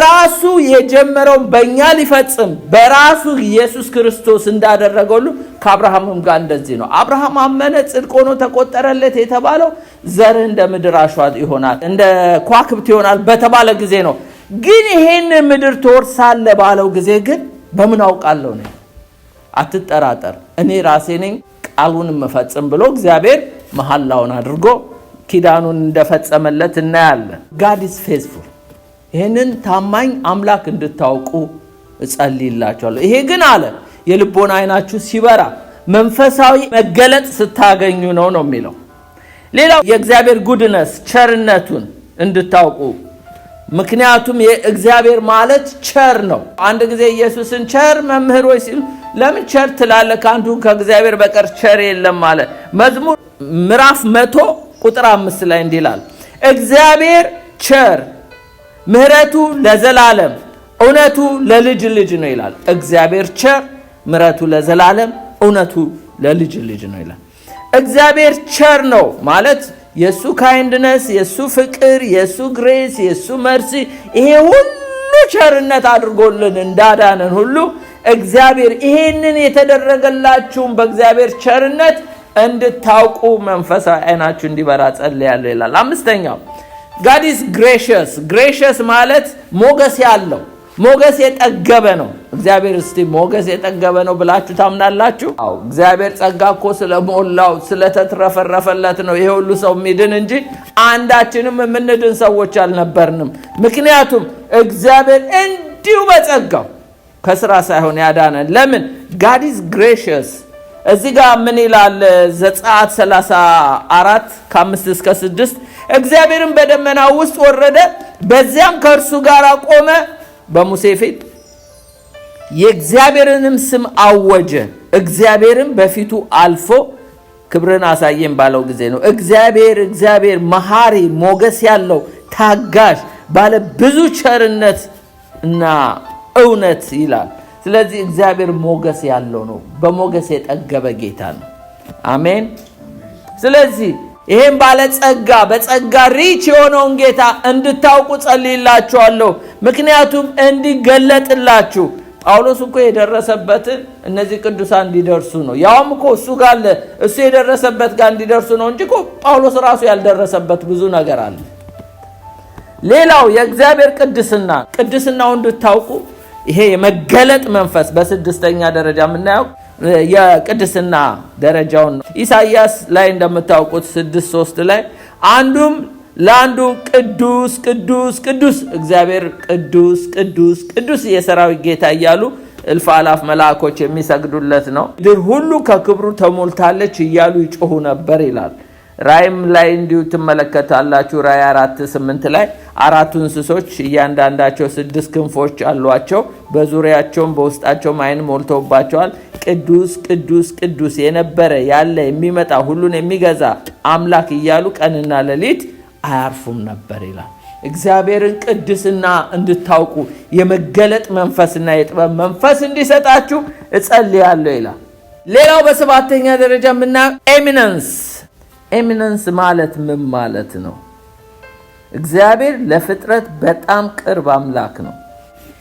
ራሱ የጀመረው በእኛ ሊፈጽም በራሱ ኢየሱስ ክርስቶስ እንዳደረገው ከአብርሃምም ጋር እንደዚህ ነው። አብርሃም አመነ፣ ጽድቅ ሆኖ ተቆጠረለት የተባለው ዘር እንደ ምድር አሸዋ ይሆናል፣ እንደ ከዋክብት ይሆናል በተባለ ጊዜ ነው። ግን ይሄን ምድር ትወርሳለህ ባለው ጊዜ ግን በምን አውቃለሁ ነው? አትጠራጠር፣ እኔ ራሴ ነኝ ቃሉን መፈጽም ብሎ እግዚአብሔር መሐላውን አድርጎ ኪዳኑን እንደፈጸመለት እናያለን። God is faithful። ይሄንን ታማኝ አምላክ እንድታውቁ እጸልይላችኋለሁ። ይሄ ግን አለ የልቦና አይናችሁ ሲበራ መንፈሳዊ መገለጥ ስታገኙ ነው የሚለው። ሌላው የእግዚአብሔር ጉድነስ ቸርነቱን እንድታውቁ። ምክንያቱም የእግዚአብሔር ማለት ቸር ነው። አንድ ጊዜ ኢየሱስን ቸር መምህር ወይ ሲሉ ለምን ቸር ትላለህ? ከአንዱ ከእግዚአብሔር በቀር ቸር የለም ማለት። መዝሙር ምዕራፍ 100 ቁጥር 5 ላይ እንዲህ ይላል፣ እግዚአብሔር ቸር ምህረቱ ለዘላለም እውነቱ ለልጅ ልጅ ነው ይላል። እግዚአብሔር ቸር ምህረቱ ለዘላለም እውነቱ ለልጅ ልጅ ነው ይላል። እግዚአብሔር ቸር ነው ማለት የሱ ካይንድነስ፣ የሱ ፍቅር፣ የሱ ግሬስ፣ የሱ መርሲ ይሄ ሁሉ ቸርነት አድርጎልን እንዳዳነን ሁሉ እግዚአብሔር ይሄንን የተደረገላችሁም በእግዚአብሔር ቸርነት እንድታውቁ መንፈሳዊ አይናችሁ እንዲበራ ጸልያለሁ ይላል። አምስተኛው God is gracious። gracious ማለት ሞገስ ያለው ሞገስ የጠገበ ነው። እግዚአብሔር እስቲ ሞገስ የጠገበ ነው ብላችሁ ታምናላችሁ? አዎ፣ እግዚአብሔር ጸጋ እኮ ስለሞላው ስለተትረፈረፈለት ነው ይሄ ሁሉ ሰው የሚድን እንጂ አንዳችንም የምንድን ሰዎች አልነበርንም። ምክንያቱም እግዚአብሔር እንዲሁ በጸጋው ከስራ ሳይሆን ያዳነን። ለምን? God is gracious። እዚህ ጋር ምን ይላል? ዘጸአት 34 ከ5 እስከ 6 እግዚአብሔርም በደመና ውስጥ ወረደ፣ በዚያም ከእርሱ ጋር ቆመ፣ በሙሴ ፊት የእግዚአብሔርንም ስም አወጀ። እግዚአብሔርም በፊቱ አልፎ ክብርን አሳየን ባለው ጊዜ ነው። እግዚአብሔር መሐሪ ሞገስ ያለው ታጋሽ ባለ ብዙ ቸርነት እና እውነት ይላል። ስለዚህ እግዚአብሔር ሞገስ ያለው ነው፣ በሞገስ የጠገበ ጌታ ነው። አሜን። ስለዚህ ይሄን ባለ ጸጋ በጸጋ ሪች የሆነውን ጌታ እንድታውቁ ጸልይላችኋለሁ። ምክንያቱም እንዲገለጥላችሁ ጳውሎስ እኮ የደረሰበትን እነዚህ ቅዱሳን እንዲደርሱ ነው። ያውም እኮ እሱ የደረሰበት ጋር እንዲደርሱ ነው እንጂ እኮ ጳውሎስ ራሱ ያልደረሰበት ብዙ ነገር አለ። ሌላው የእግዚአብሔር ቅድስናው እንድታውቁ ይሄ የመገለጥ መንፈስ በስድስተኛ ደረጃ የምናየው የቅድስና ደረጃውን ነው። ኢሳይያስ ላይ እንደምታውቁት 6:3 ላይ አንዱም ለአንዱ ቅዱስ ቅዱስ ቅዱስ እግዚአብሔር ቅዱስ ቅዱስ ቅዱስ የሰራዊት ጌታ እያሉ እልፍ አላፍ መላእክቶች የሚሰግዱለት ነው። ምድር ሁሉ ከክብሩ ተሞልታለች እያሉ ይጮሁ ነበር ይላል። ራእይም ላይ እንዲሁ ትመለከታላችሁ። ራእይ 4:8 ላይ አራቱ እንስሶች እያንዳንዳቸው 6 ክንፎች አሏቸው፣ በዙሪያቸውም በውስጣቸውም ዓይን ሞልቶባቸዋል። ቅዱስ ቅዱስ ቅዱስ የነበረ ያለ የሚመጣ ሁሉን የሚገዛ አምላክ እያሉ ቀንና ሌሊት አያርፉም ነበር ይላል። እግዚአብሔርን ቅድስና እንድታውቁ የመገለጥ መንፈስና የጥበብ መንፈስ እንዲሰጣችሁ እጸልያለሁ ይላል። ሌላው በሰባተኛ ደረጃ የምናየው ኤሚነንስ ማለት ምን ማለት ነው? እግዚአብሔር ለፍጥረት በጣም ቅርብ አምላክ ነው።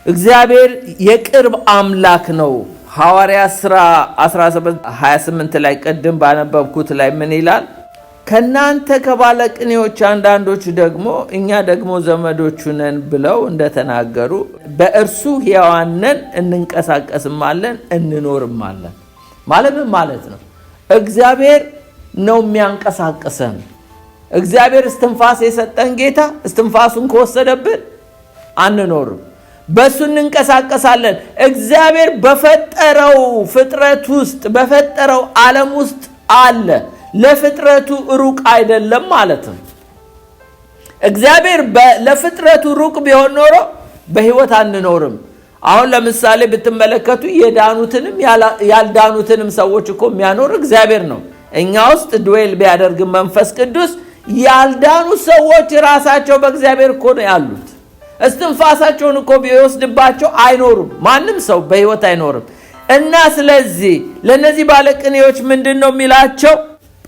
እግዚአብሔር የቅርብ አምላክ ነው። ሐዋርያት ሥራ 17:28 ላይ ቅድም ባነበብኩት ላይ ምን ይላል? ከናንተ ከባለቅኔዎች አንዳንዶች ደግሞ እኛ ደግሞ ዘመዶቹ ነን ብለው እንደተናገሩ በእርሱ ሕያዋን ነን፣ እንንቀሳቀስማለን፣ እንኖርማለን። ማለት ምን ማለት ነው? እግዚአብሔር ነው የሚያንቀሳቅሰን። እግዚአብሔር እስትንፋስ የሰጠን ጌታ እስትንፋሱን ከወሰደብን አንኖርም፣ በሱ እንንቀሳቀሳለን። እግዚአብሔር በፈጠረው ፍጥረት ውስጥ በፈጠረው ዓለም ውስጥ አለ። ለፍጥረቱ ሩቅ አይደለም ማለት ነው። እግዚአብሔር ለፍጥረቱ ሩቅ ቢሆን ኖሮ በህይወት አንኖርም። አሁን ለምሳሌ ብትመለከቱ የዳኑትንም ያልዳኑትንም ሰዎች እኮ የሚያኖር እግዚአብሔር ነው። እኛ ውስጥ ድዌል ቢያደርግ መንፈስ ቅዱስ ያልዳኑ ሰዎች ራሳቸው በእግዚአብሔር እኮ ነው ያሉት። እስትንፋሳቸውን እኮ ቢወስድባቸው አይኖሩም። ማንም ሰው በህይወት አይኖርም። እና ስለዚህ ለነዚህ ባለቅኔዎች ምንድነው የሚላቸው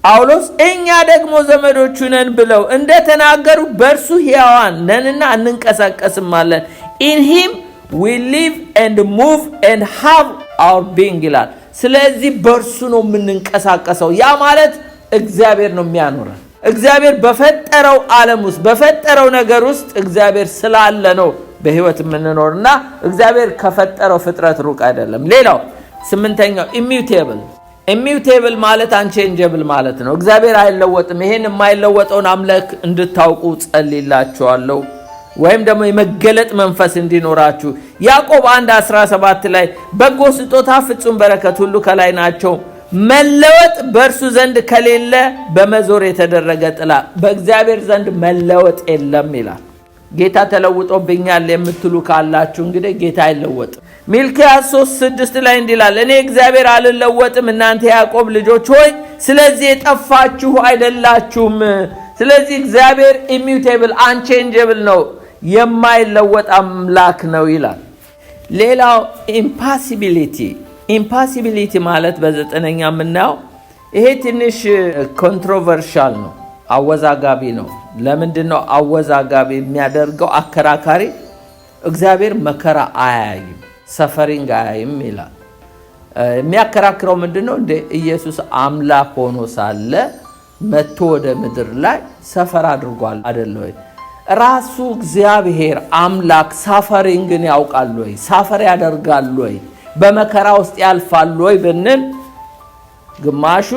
ጳውሎስ? እኛ ደግሞ ዘመዶቹ ነን ብለው እንደተናገሩ በእርሱ ሕያዋን ነንና እንንቀሳቀስማለን። in him we live and move and have our being ይላል። ስለዚህ በእርሱ ነው የምንንቀሳቀሰው። ያ ማለት እግዚአብሔር ነው የሚያኖረን። እግዚአብሔር በፈጠረው ዓለም ውስጥ በፈጠረው ነገር ውስጥ እግዚአብሔር ስላለ ነው በህይወት የምንኖርና እግዚአብሔር ከፈጠረው ፍጥረት ሩቅ አይደለም። ሌላው ስምንተኛው ኢሚውቴብል ማለት አንቼንጀብል ማለት ነው። እግዚአብሔር አይለወጥም። ይሄን የማይለወጠውን አምላክ እንድታውቁ ጸልይላችኋለሁ፣ ወይም ደግሞ የመገለጥ መንፈስ እንዲኖራችሁ። ያዕቆብ 1:17 ላይ በጎ ስጦታ ፍጹም በረከት ሁሉ ከላይ ናቸው፣ መለወጥ በእርሱ ዘንድ ከሌለ በመዞር የተደረገ ጥላ በእግዚአብሔር ዘንድ መለወጥ የለም ይላል። ጌታ ተለውጦብኛል የምትሉ ካላችሁ እንግዲህ ጌታ አይለወጥም። ሚልክያስ 3:6 ላይ እንዲላል እኔ እግዚአብሔር አልለወጥም፣ እናንተ ያዕቆብ ልጆች ሆይ ስለዚህ የጠፋችሁ አይደላችሁም። ስለዚህ እግዚአብሔር ኢሚውቴብል አንቼንጀብል ነው፣ የማይለወጥ አምላክ ነው ይላል። ሌላው ኢምፓሲቢሊቲ ማለት በዘጠነኛ የምናየው ይሄ ትንሽ ኮንትሮቨርሻል ነው፣ አወዛጋቢ ነው። ለምንድን ነው አወዛጋቢ የሚያደርገው? አከራካሪ። እግዚአብሔር መከራ አያይም፣ ሰፈሪንግ አያይም ይላል። የሚያከራክረው ምንድነው? እንደ ኢየሱስ አምላክ ሆኖ ሳለ መጥቶ ወደ ምድር ላይ ሰፈር አድርጓል አይደል ወይ? ራሱ እግዚአብሔር አምላክ ሳፈሪንግን ያውቃል ወይ? ሳፈር ያደርጋል ወይ? በመከራ ውስጥ ያልፋል ወይ ብንል ግማሹ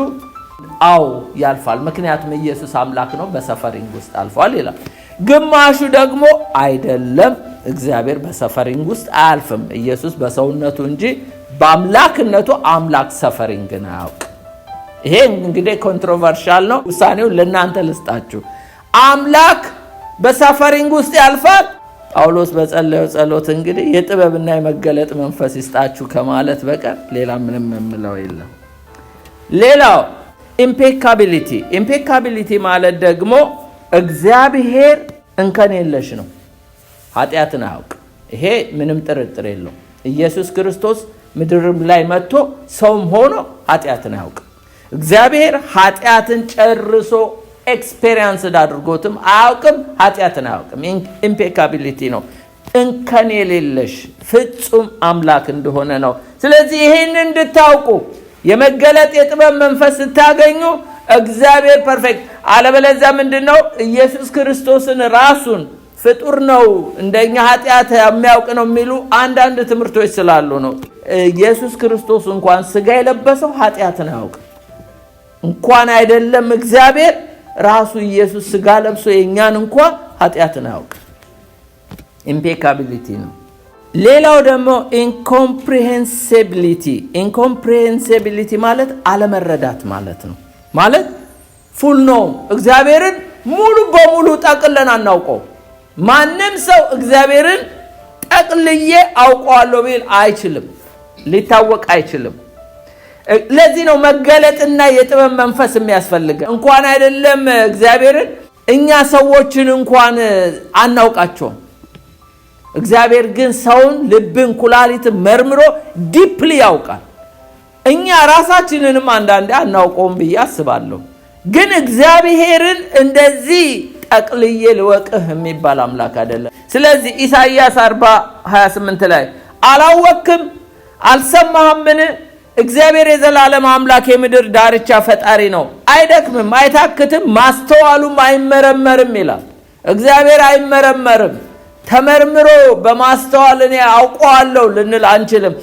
አው ያልፋል፣ ምክንያቱም ኢየሱስ አምላክ ነው፣ በሰፈሪንግ ውስጥ አልፏል ይላል። ግማሹ ደግሞ አይደለም፣ እግዚአብሔር በሰፈሪንግ ውስጥ አያልፍም፣ ኢየሱስ በሰውነቱ እንጂ በአምላክነቱ አምላክ ሰፈሪንግን አያውቅ። ይሄ እንግዲህ ኮንትሮቨርሻል ነው። ውሳኔው ለእናንተ ልስጣችሁ። አምላክ በሰፈሪንግ ውስጥ ያልፋል። ጳውሎስ በጸለየው ጸሎት እንግዲህ የጥበብና የመገለጥ መንፈስ ይስጣችሁ ከማለት በቀር ሌላ ምንም የምለው የለም። ሌላው ኢምፔካቢሊቲ ማለት ደግሞ እግዚአብሔር እንከን የለሽ ነው፣ ኃጢአትን አያውቅ። ይሄ ምንም ጥርጥር የለው። ኢየሱስ ክርስቶስ ምድርም ላይ መጥቶ ሰውም ሆኖ ኃጢአትን አያውቅ። እግዚአብሔር ኃጢአትን ጨርሶ ኤክስፔሪየንስ አድርጎትም አያውቅም፣ ኃጢአትን አያውቅም። ኢምፔካቢሊቲ ነው፣ እንከን የሌለሽ ፍጹም አምላክ እንደሆነ ነው። ስለዚህ ይሄን እንድታውቁ የመገለጥ የጥበብ መንፈስ ስታገኙ እግዚአብሔር ፐርፌክት። አለበለዚያ ምንድነው? ኢየሱስ ክርስቶስን ራሱን ፍጡር ነው እንደኛ ኃጢአት የሚያውቅ ነው የሚሉ አንዳንድ ትምህርቶች ስላሉ ነው። ኢየሱስ ክርስቶስ እንኳን ስጋ የለበሰው ኃጢአትን አያውቅ። እንኳን አይደለም እግዚአብሔር ራሱ ኢየሱስ ስጋ ለብሶ የኛን እንኳን ኃጢአትን አያውቅ። ኢምፔካቢሊቲ ነው። ሌላው ደግሞ ኢንኮምፕሬሄንሲቢሊቲ ማለት አለመረዳት ማለት ነው። ማለት ፉል ነው። እግዚአብሔርን ሙሉ በሙሉ ጠቅለን አናውቀው። ማንም ሰው እግዚአብሔርን ጠቅልዬ አውቀዋለሁ ቢል አይችልም፣ ሊታወቅ አይችልም። ለዚህ ነው መገለጥና የጥበብ መንፈስ የሚያስፈልገው። እንኳን አይደለም እግዚአብሔርን እኛ ሰዎችን እንኳን አናውቃቸውም። እግዚአብሔር ግን ሰውን ልብን ኩላሊትን መርምሮ ዲፕሊ ያውቃል። እኛ ራሳችንንም አንዳንዴ አናውቀውም ብዬ አስባለሁ። ግን እግዚአብሔርን እንደዚህ ጠቅልዬ ልወቅህ የሚባል አምላክ አይደለም። ስለዚህ ኢሳይያስ 40:28 ላይ አላወቅም አልሰማህምን? እግዚአብሔር የዘላለም አምላክ የምድር ዳርቻ ፈጣሪ ነው። አይደክምም አይታክትም ማስተዋሉም አይመረመርም ይላል። እግዚአብሔር አይመረመርም። ተመርምሮ በማስተዋል እኔ አውቀዋለሁ ልንል አንችልም።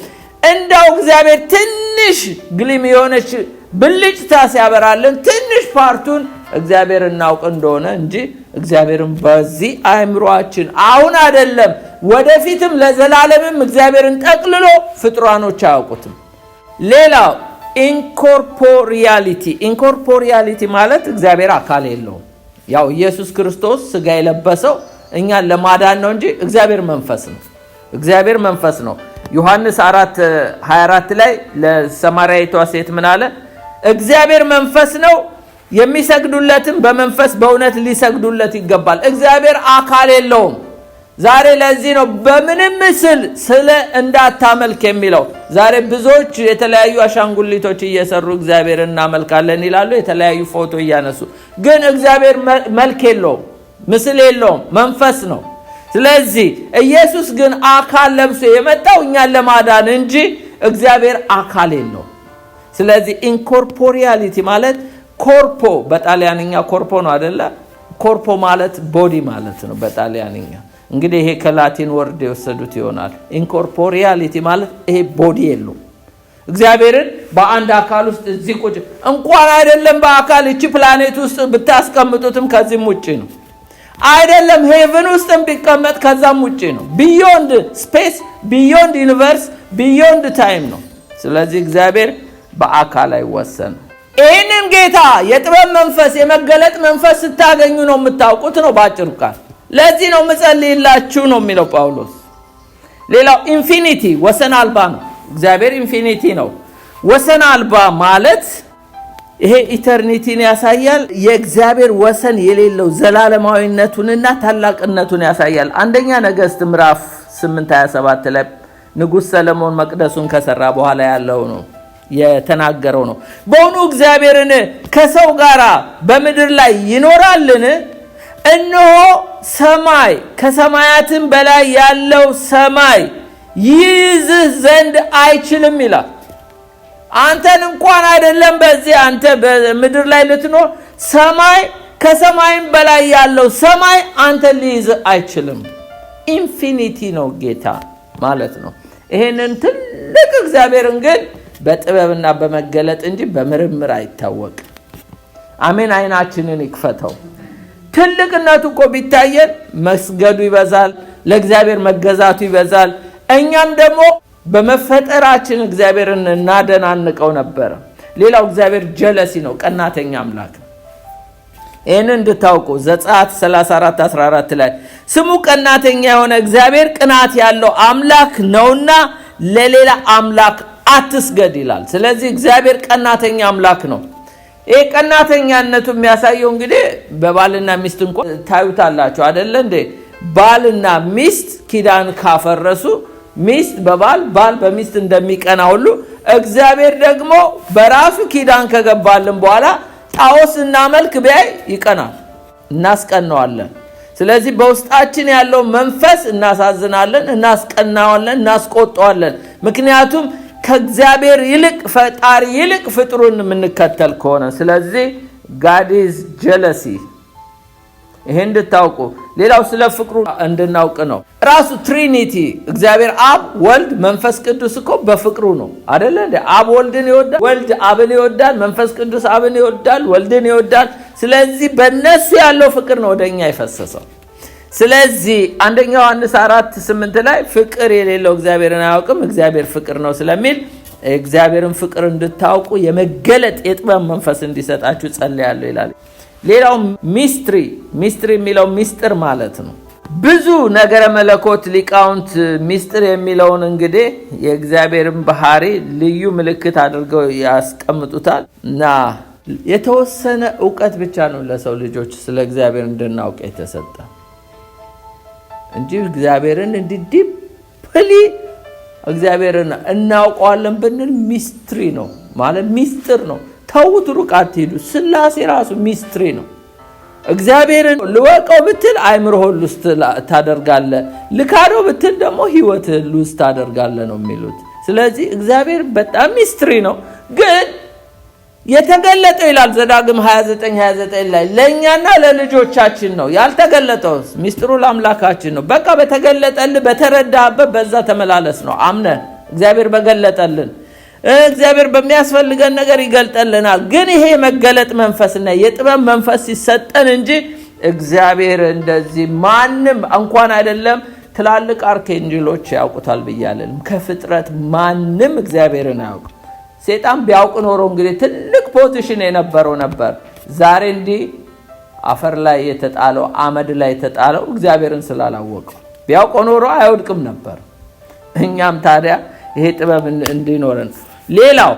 እንደው እግዚአብሔር ትንሽ ግሊም የሆነች ብልጭታ ሲያበራልን ትንሽ ፓርቱን እግዚአብሔር እናውቅ እንደሆነ እንጂ እግዚአብሔርን በዚህ አእምሮአችን አሁን አይደለም ወደፊትም ለዘላለምም እግዚአብሔርን ጠቅልሎ ፍጥሯኖች አያውቁትም። ሌላው ኢንኮርፖሪያሊቲ ማለት እግዚአብሔር አካል የለውም። ያው ኢየሱስ ክርስቶስ ሥጋ የለበሰው እኛን ለማዳን ነው እንጂ እግዚአብሔር መንፈስ ነው። እግዚአብሔር መንፈስ ነው። ዮሐንስ 4:24 ላይ ለሰማርያዊቷ ሴት ምን አለ? እግዚአብሔር መንፈስ ነው፣ የሚሰግዱለትም በመንፈስ በእውነት ሊሰግዱለት ይገባል። እግዚአብሔር አካል የለውም። ዛሬ ለዚህ ነው በምንም ምስል ስለ እንዳታመልክ የሚለው። ዛሬ ብዙዎች የተለያዩ አሻንጉሊቶች እየሰሩ እግዚአብሔር እናመልካለን ይላሉ፣ የተለያዩ ፎቶ እያነሱ። ግን እግዚአብሔር መልክ የለውም፣ ምስል የለውም፣ መንፈስ ነው። ስለዚህ ኢየሱስ ግን አካል ለብሶ የመጣው እኛን ለማዳን እንጂ እግዚአብሔር አካል የለውም። ስለዚህ ኢንኮርፖሪያሊቲ ማለት ኮርፖ በጣሊያንኛ ኮርፖ ነው አይደለ? ኮርፖ ማለት ቦዲ ማለት ነው በጣሊያንኛ። እንግዲህ ይሄ ከላቲን ወርድ የወሰዱት ይሆናል። ኢንኮርፖሪያሊቲ ማለት ይሄ ቦዲ የለውም። እግዚአብሔርን በአንድ አካል ውስጥ እዚህ ቁጭ እንኳን አይደለም በአካል እቺ ፕላኔት ውስጥ ብታስቀምጡትም ከዚህም ውጪ ነው። አይደለም ሄቨን ውስጥም ቢቀመጥ ከዛም ውጪ ነው። ቢዮንድ ስፔስ፣ ቢዮንድ ዩኒቨርስ፣ ቢዮንድ ታይም ነው። ስለዚህ እግዚአብሔር በአካል አይወሰንም። ይህንን ጌታ የጥበብ መንፈስ የመገለጥ መንፈስ ስታገኙ ነው የምታውቁት ነው ባጭሩ ቃል። ለዚህ ነው ምጸልይላችሁ ነው የሚለው ጳውሎስ። ሌላው ኢንፊኒቲ ወሰን አልባ ነው። እግዚአብሔር ኢንፊኒቲ ነው። ወሰን አልባ ማለት ይሄ ኢተርኒቲን ያሳያል። የእግዚአብሔር ወሰን የሌለው ዘላለማዊነቱንና ታላቅነቱን ያሳያል። አንደኛ ነገሥት ምዕራፍ 8:27 ላይ ንጉሥ ሰለሞን መቅደሱን ከሰራ በኋላ ያለው ነው የተናገረው ነው። በእውኑ እግዚአብሔርን ከሰው ጋር በምድር ላይ ይኖራልን? እነሆ ሰማይ ከሰማያትም በላይ ያለው ሰማይ ይይዝህ ዘንድ አይችልም ይላል። አንተን እንኳን አይደለም በዚህ አንተ በምድር ላይ ልትኖር፣ ሰማይ ከሰማይም በላይ ያለው ሰማይ አንተን ሊይዝህ አይችልም። ኢንፊኒቲ ነው ጌታ ማለት ነው። ይሄንን ትልቅ እግዚአብሔርን ግን በጥበብና በመገለጥ እንጂ በምርምር አይታወቅም። አሜን። አይናችንን ይክፈተው። ትልቅነቱ እኮ ቢታየን መስገዱ ይበዛል፣ ለእግዚአብሔር መገዛቱ ይበዛል። እኛም ደግሞ በመፈጠራችን እግዚአብሔርን እናደናንቀው ነበር። ሌላው እግዚአብሔር ጀለሲ ነው፣ ቀናተኛ አምላክ። ይህን እንድታውቁ ዘጸአት 34:14 ላይ ስሙ ቀናተኛ የሆነ እግዚአብሔር ቅናት ያለው አምላክ ነውና ለሌላ አምላክ አትስገድ ይላል። ስለዚህ እግዚአብሔር ቀናተኛ አምላክ ነው። ይሄ ቀናተኛነቱ የሚያሳየው እንግዲህ በባልና ሚስት እንኳን ታዩታላችሁ አይደለ እንዴ? ባልና ሚስት ኪዳን ካፈረሱ ሚስት በባል ባል በሚስት እንደሚቀና ሁሉ እግዚአብሔር ደግሞ በራሱ ኪዳን ከገባልን በኋላ ጣዖት ስናመልክ ቢያይ ይቀናል፣ እናስቀናዋለን። ስለዚህ በውስጣችን ያለው መንፈስ እናሳዝናለን፣ እናስቀናዋለን፣ እናስቆጣዋለን። ምክንያቱም ከእግዚአብሔር ይልቅ ፈጣሪ ይልቅ ፍጥሩን የምንከተል ከሆነ። ስለዚህ God is jealousy። ይሄን እንድታውቁ። ሌላው ስለ ፍቅሩ እንድናውቅ ነው። ራሱ ትሪኒቲ እግዚአብሔር አብ፣ ወልድ፣ መንፈስ ቅዱስ እኮ በፍቅሩ ነው አይደለ እንዴ? አብ ወልድን ይወዳል፣ ወልድ አብን ይወዳል፣ መንፈስ ቅዱስ አብን ይወዳል፣ ወልድን ይወዳል። ስለዚህ በእነሱ ያለው ፍቅር ነው ወደኛ የፈሰሰው። ስለዚህ አንደኛ ዮሐንስ 4:8 ላይ ፍቅር የሌለው እግዚአብሔርን አያውቅም፣ እግዚአብሔር ፍቅር ነው ስለሚል እግዚአብሔርን ፍቅር እንድታውቁ የመገለጥ የጥበብ መንፈስ እንዲሰጣችሁ ጸልያለሁ ይላል። ሌላው ሚስትሪ የሚለው ሚስጥር ማለት ነው። ብዙ ነገረ መለኮት ሊቃውንት ሚስጥር የሚለውን እንግዲህ የእግዚአብሔርን ባህሪ ልዩ ምልክት አድርገው ያስቀምጡታል እና የተወሰነ ዕውቀት ብቻ ነው ለሰው ልጆች ስለ እግዚአብሔር እንድናውቅ የተሰጠ እንጂ እግዚአብሔርን ዲፕሊ እግዚአብሔርን እናውቀዋለን ብንል ሚስትሪ ነው ማለት ሚስጥር ነው። ተውት፣ ሩቅ አትሄዱ። ሥላሴ ራሱ ሚስትሪ ነው። እግዚአብሔርን ልወቀው ብትል አይምሮህን ውስጥ ታደርጋለህ፣ ልካደው ብትል ደግሞ ሕይወትህን ውስጥ ታደርጋለህ ነው የሚሉት። ስለዚህ እግዚአብሔር በጣም ሚስትሪ ነው። ግን የተገለጠው ይላል ዘዳግም 29:29 ላይ ለእኛና ለልጆቻችን ነው። ያልተገለጠው ሚስጥሩ ለአምላካችን ነው። በቃ በተገለጠልህ በተረዳህበት በዛ ተመላለስ ነው። አምነን እግዚአብሔር በገለጠልን እግዚአብሔር በሚያስፈልገን ነገር ይገልጠልናል። ግን ይሄ የመገለጥ መንፈስና የጥበብ መንፈስ ሲሰጠን እንጂ እግዚአብሔር እንደዚህ ማንም እንኳን አይደለም ትላልቅ አርካንጀሎች ያውቁታል ብያለንም ከፍጥረት ማንም እግዚአብሔርን አያውቅም። ሰይጣን ቢያውቅ ኖሮ እንግዲህ ትልቅ ፖዚሽን የነበረው ነበር። ዛሬ እንዲህ አፈር ላይ የተጣለው አመድ ላይ የተጣለው እግዚአብሔርን ስላላወቀው። ቢያውቅ ኖሮ አይወድቅም ነበር። እኛም ታዲያ ይሄ ጥበብ እንዲኖረን ሌላው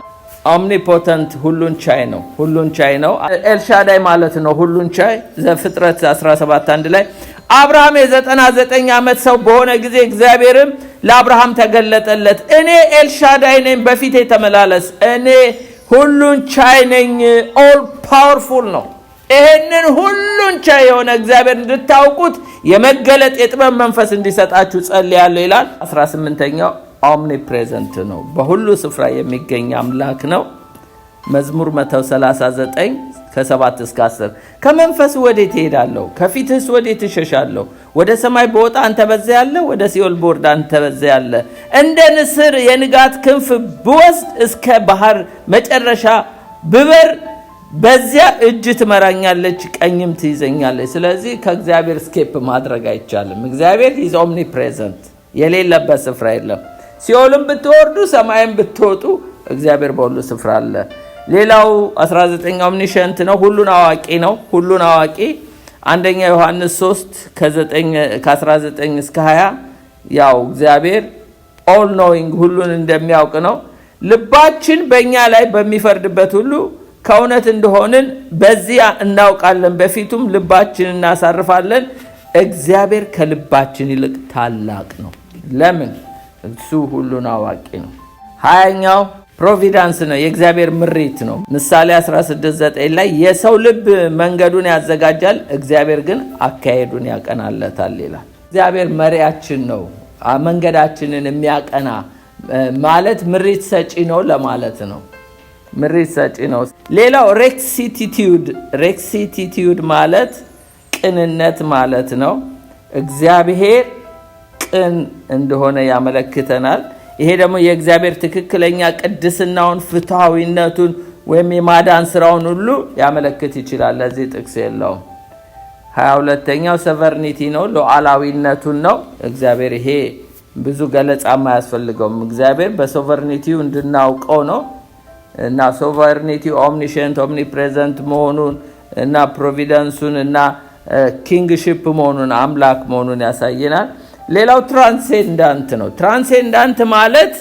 ኦምኒፖተንት ሁሉን ቻይ ነው። ሁሉን ቻይ ነው ኤልሻዳይ ማለት ነው። ሁሉን ቻይ ዘፍጥረት 17:1 ላይ አብርሃም የ99 ዓመት ሰው በሆነ ጊዜ እግዚአብሔርም ለአብርሃም ተገለጠለት። እኔ ኤልሻዳይ ነኝ፣ በፊቴ ተመላለስ፣ እኔ ሁሉን ቻይ ነኝ። ኦል ፓወርፉል ነው። ይሄንን ሁሉን ቻይ የሆነ እግዚአብሔር እንድታውቁት የመገለጥ የጥበብ መንፈስ እንዲሰጣችሁ ጸልያለሁ ይላል። 18ኛው ኦምኒፕሬዘንት ነው፣ በሁሉ ስፍራ የሚገኝ አምላክ ነው። መዝሙር 139 ከ7-10 ከመንፈስ ወዴት እሄዳለሁ? ከፊትህስ ወዴት እሸሻለሁ? ወደ ሰማይ በወጣ አንተ በዚያ ያለ፣ ወደ ሲኦል በወርድ አንተ በዚያ ያለ። እንደ ንስር የንጋት ክንፍ ብወስድ እስከ ባህር መጨረሻ ብበር በዚያ እጅ ትመራኛለች፣ ቀኝም ትይዘኛለች። ስለዚህ ከእግዚአብሔር ስኬፕ ማድረግ አይቻልም። እግዚአብሔር ኢዝ ኦምኒፕሬዘንት፣ የሌለበት ስፍራ የለም። ሲኦልም ብትወርዱ ሰማይም ብትወጡ እግዚአብሔር በሁሉ ስፍራ አለ። ሌላው 19 ኦምኒሸንት ነው፣ ሁሉን አዋቂ ነው። ሁሉን አዋቂ አንደኛ ዮሐንስ 3 ከ19-20 ያው እግዚአብሔር ኦል ኖዊንግ ሁሉን እንደሚያውቅ ነው። ልባችን በእኛ ላይ በሚፈርድበት ሁሉ ከእውነት እንደሆንን በዚያ እናውቃለን፣ በፊቱም ልባችን እናሳርፋለን። እግዚአብሔር ከልባችን ይልቅ ታላቅ ነው። ለምን? እሱ ሁሉን አዋቂ ነው። 20ኛው ፕሮቪዳንስ ነው፣ የእግዚአብሔር ምሪት ነው። ምሳሌ 16:9 ላይ የሰው ልብ መንገዱን ያዘጋጃል፣ እግዚአብሔር ግን አካሄዱን ያቀናለታል ይላል። እግዚአብሔር መሪያችን ነው፣ መንገዳችንን የሚያቀና ማለት ምሪት ሰጪ ነው ለማለት ነው። ምሪት ሰጪ ነው። ሌላው ሬክሲቲዩድ ማለት ቅንነት ማለት ነው። እግዚአብሔር ቅን እንደሆነ ያመለክተናል። ይሄ ደግሞ የእግዚአብሔር ትክክለኛ ቅድስናውን፣ ፍትሃዊነቱን ወይም የማዳን ስራውን ሁሉ ያመለክት ይችላል። ለዚህ ጥቅስ የለውም። 22ኛው ሰቨርኒቲ ነው፣ ሉዓላዊነቱን ነው። እግዚአብሔር ይሄ ብዙ ገለጻ የማያስፈልገውም እግዚአብሔር በሶቨርኒቲው እንድናውቀው ነው እና ሶቨርኒቲ ኦምኒሸንት ኦምኒፕሬዘንት መሆኑን እና ፕሮቪደንሱን እና ኪንግሺፕ መሆኑን አምላክ መሆኑን ያሳየናል። ሌላው ትራንሴንዳንት ነው። ትራንሴንዳንት ማለት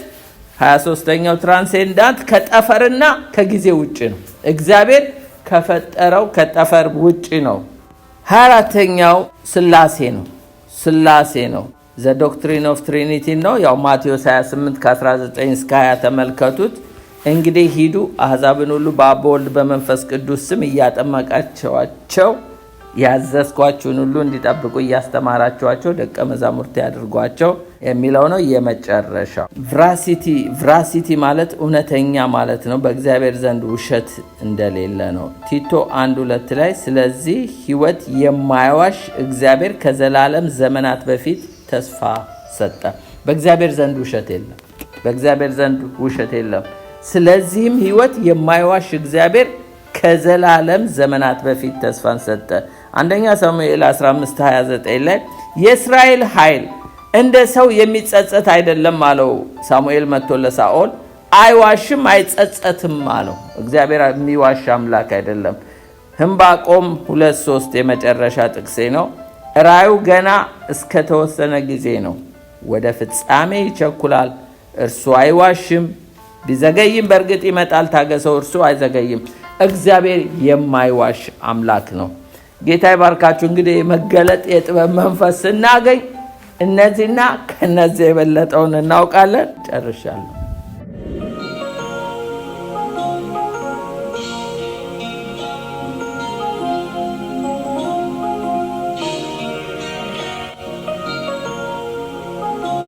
23ኛው ትራንሴንዳንት ከጠፈርና ከጊዜ ውጭ ነው። እግዚአብሔር ከፈጠረው ከጠፈር ውጭ ነው። 24ኛው ስላሴ ነው። ስላሴ ነው። ዘ ዶክትሪን ኦፍ ትሪኒቲ ነው። ያው ማቴዎስ 28 ከ19-20 ተመልከቱት። እንግዲህ ሂዱ አሕዛብን ሁሉ በአብ በወልድ በመንፈስ ቅዱስ ስም እያጠመቃቸዋቸው ያዘዝኳችሁን ሁሉ እንዲጠብቁ እያስተማራችኋቸው ደቀ መዛሙርት ያድርጓቸው የሚለው ነው። የመጨረሻው ቭራሲቲ ማለት እውነተኛ ማለት ነው። በእግዚአብሔር ዘንድ ውሸት እንደሌለ ነው። ቲቶ 1:2 ላይ ስለዚህ ሕይወት የማይዋሽ እግዚአብሔር ከዘላለም ዘመናት በፊት ተስፋ ሰጠ። በእግዚአብሔር ዘንድ ውሸት የለም። በእግዚአብሔር ዘንድ ውሸት የለም። ስለዚህም ሕይወት የማይዋሽ እግዚአብሔር ከዘላለም ዘመናት በፊት ተስፋን ሰጠ። አንደኛ ሳሙኤል 15:29 ላይ የእስራኤል ኃይል እንደ ሰው የሚጸጸት አይደለም አለው። ሳሙኤል መጥቶ ለሳኦል አይዋሽም አይጸጸትም አለው። እግዚአብሔር የሚዋሽ አምላክ አይደለም። ሕንባቆም 2:3 የመጨረሻ ጥቅሴ ነው። ራዩ ገና እስከተወሰነ ጊዜ ነው፣ ወደ ፍጻሜ ይቸኩላል፣ እርሱ አይዋሽም። ቢዘገይም በእርግጥ ይመጣል፣ ታገሰው፣ እርሱ አይዘገይም። እግዚአብሔር የማይዋሽ አምላክ ነው። ጌታ ይባርካችሁ። እንግዲህ መገለጥ የጥበብ መንፈስ ስናገኝ እነዚህና ከነዚህ የበለጠውን እናውቃለን። ጨርሻለሁ።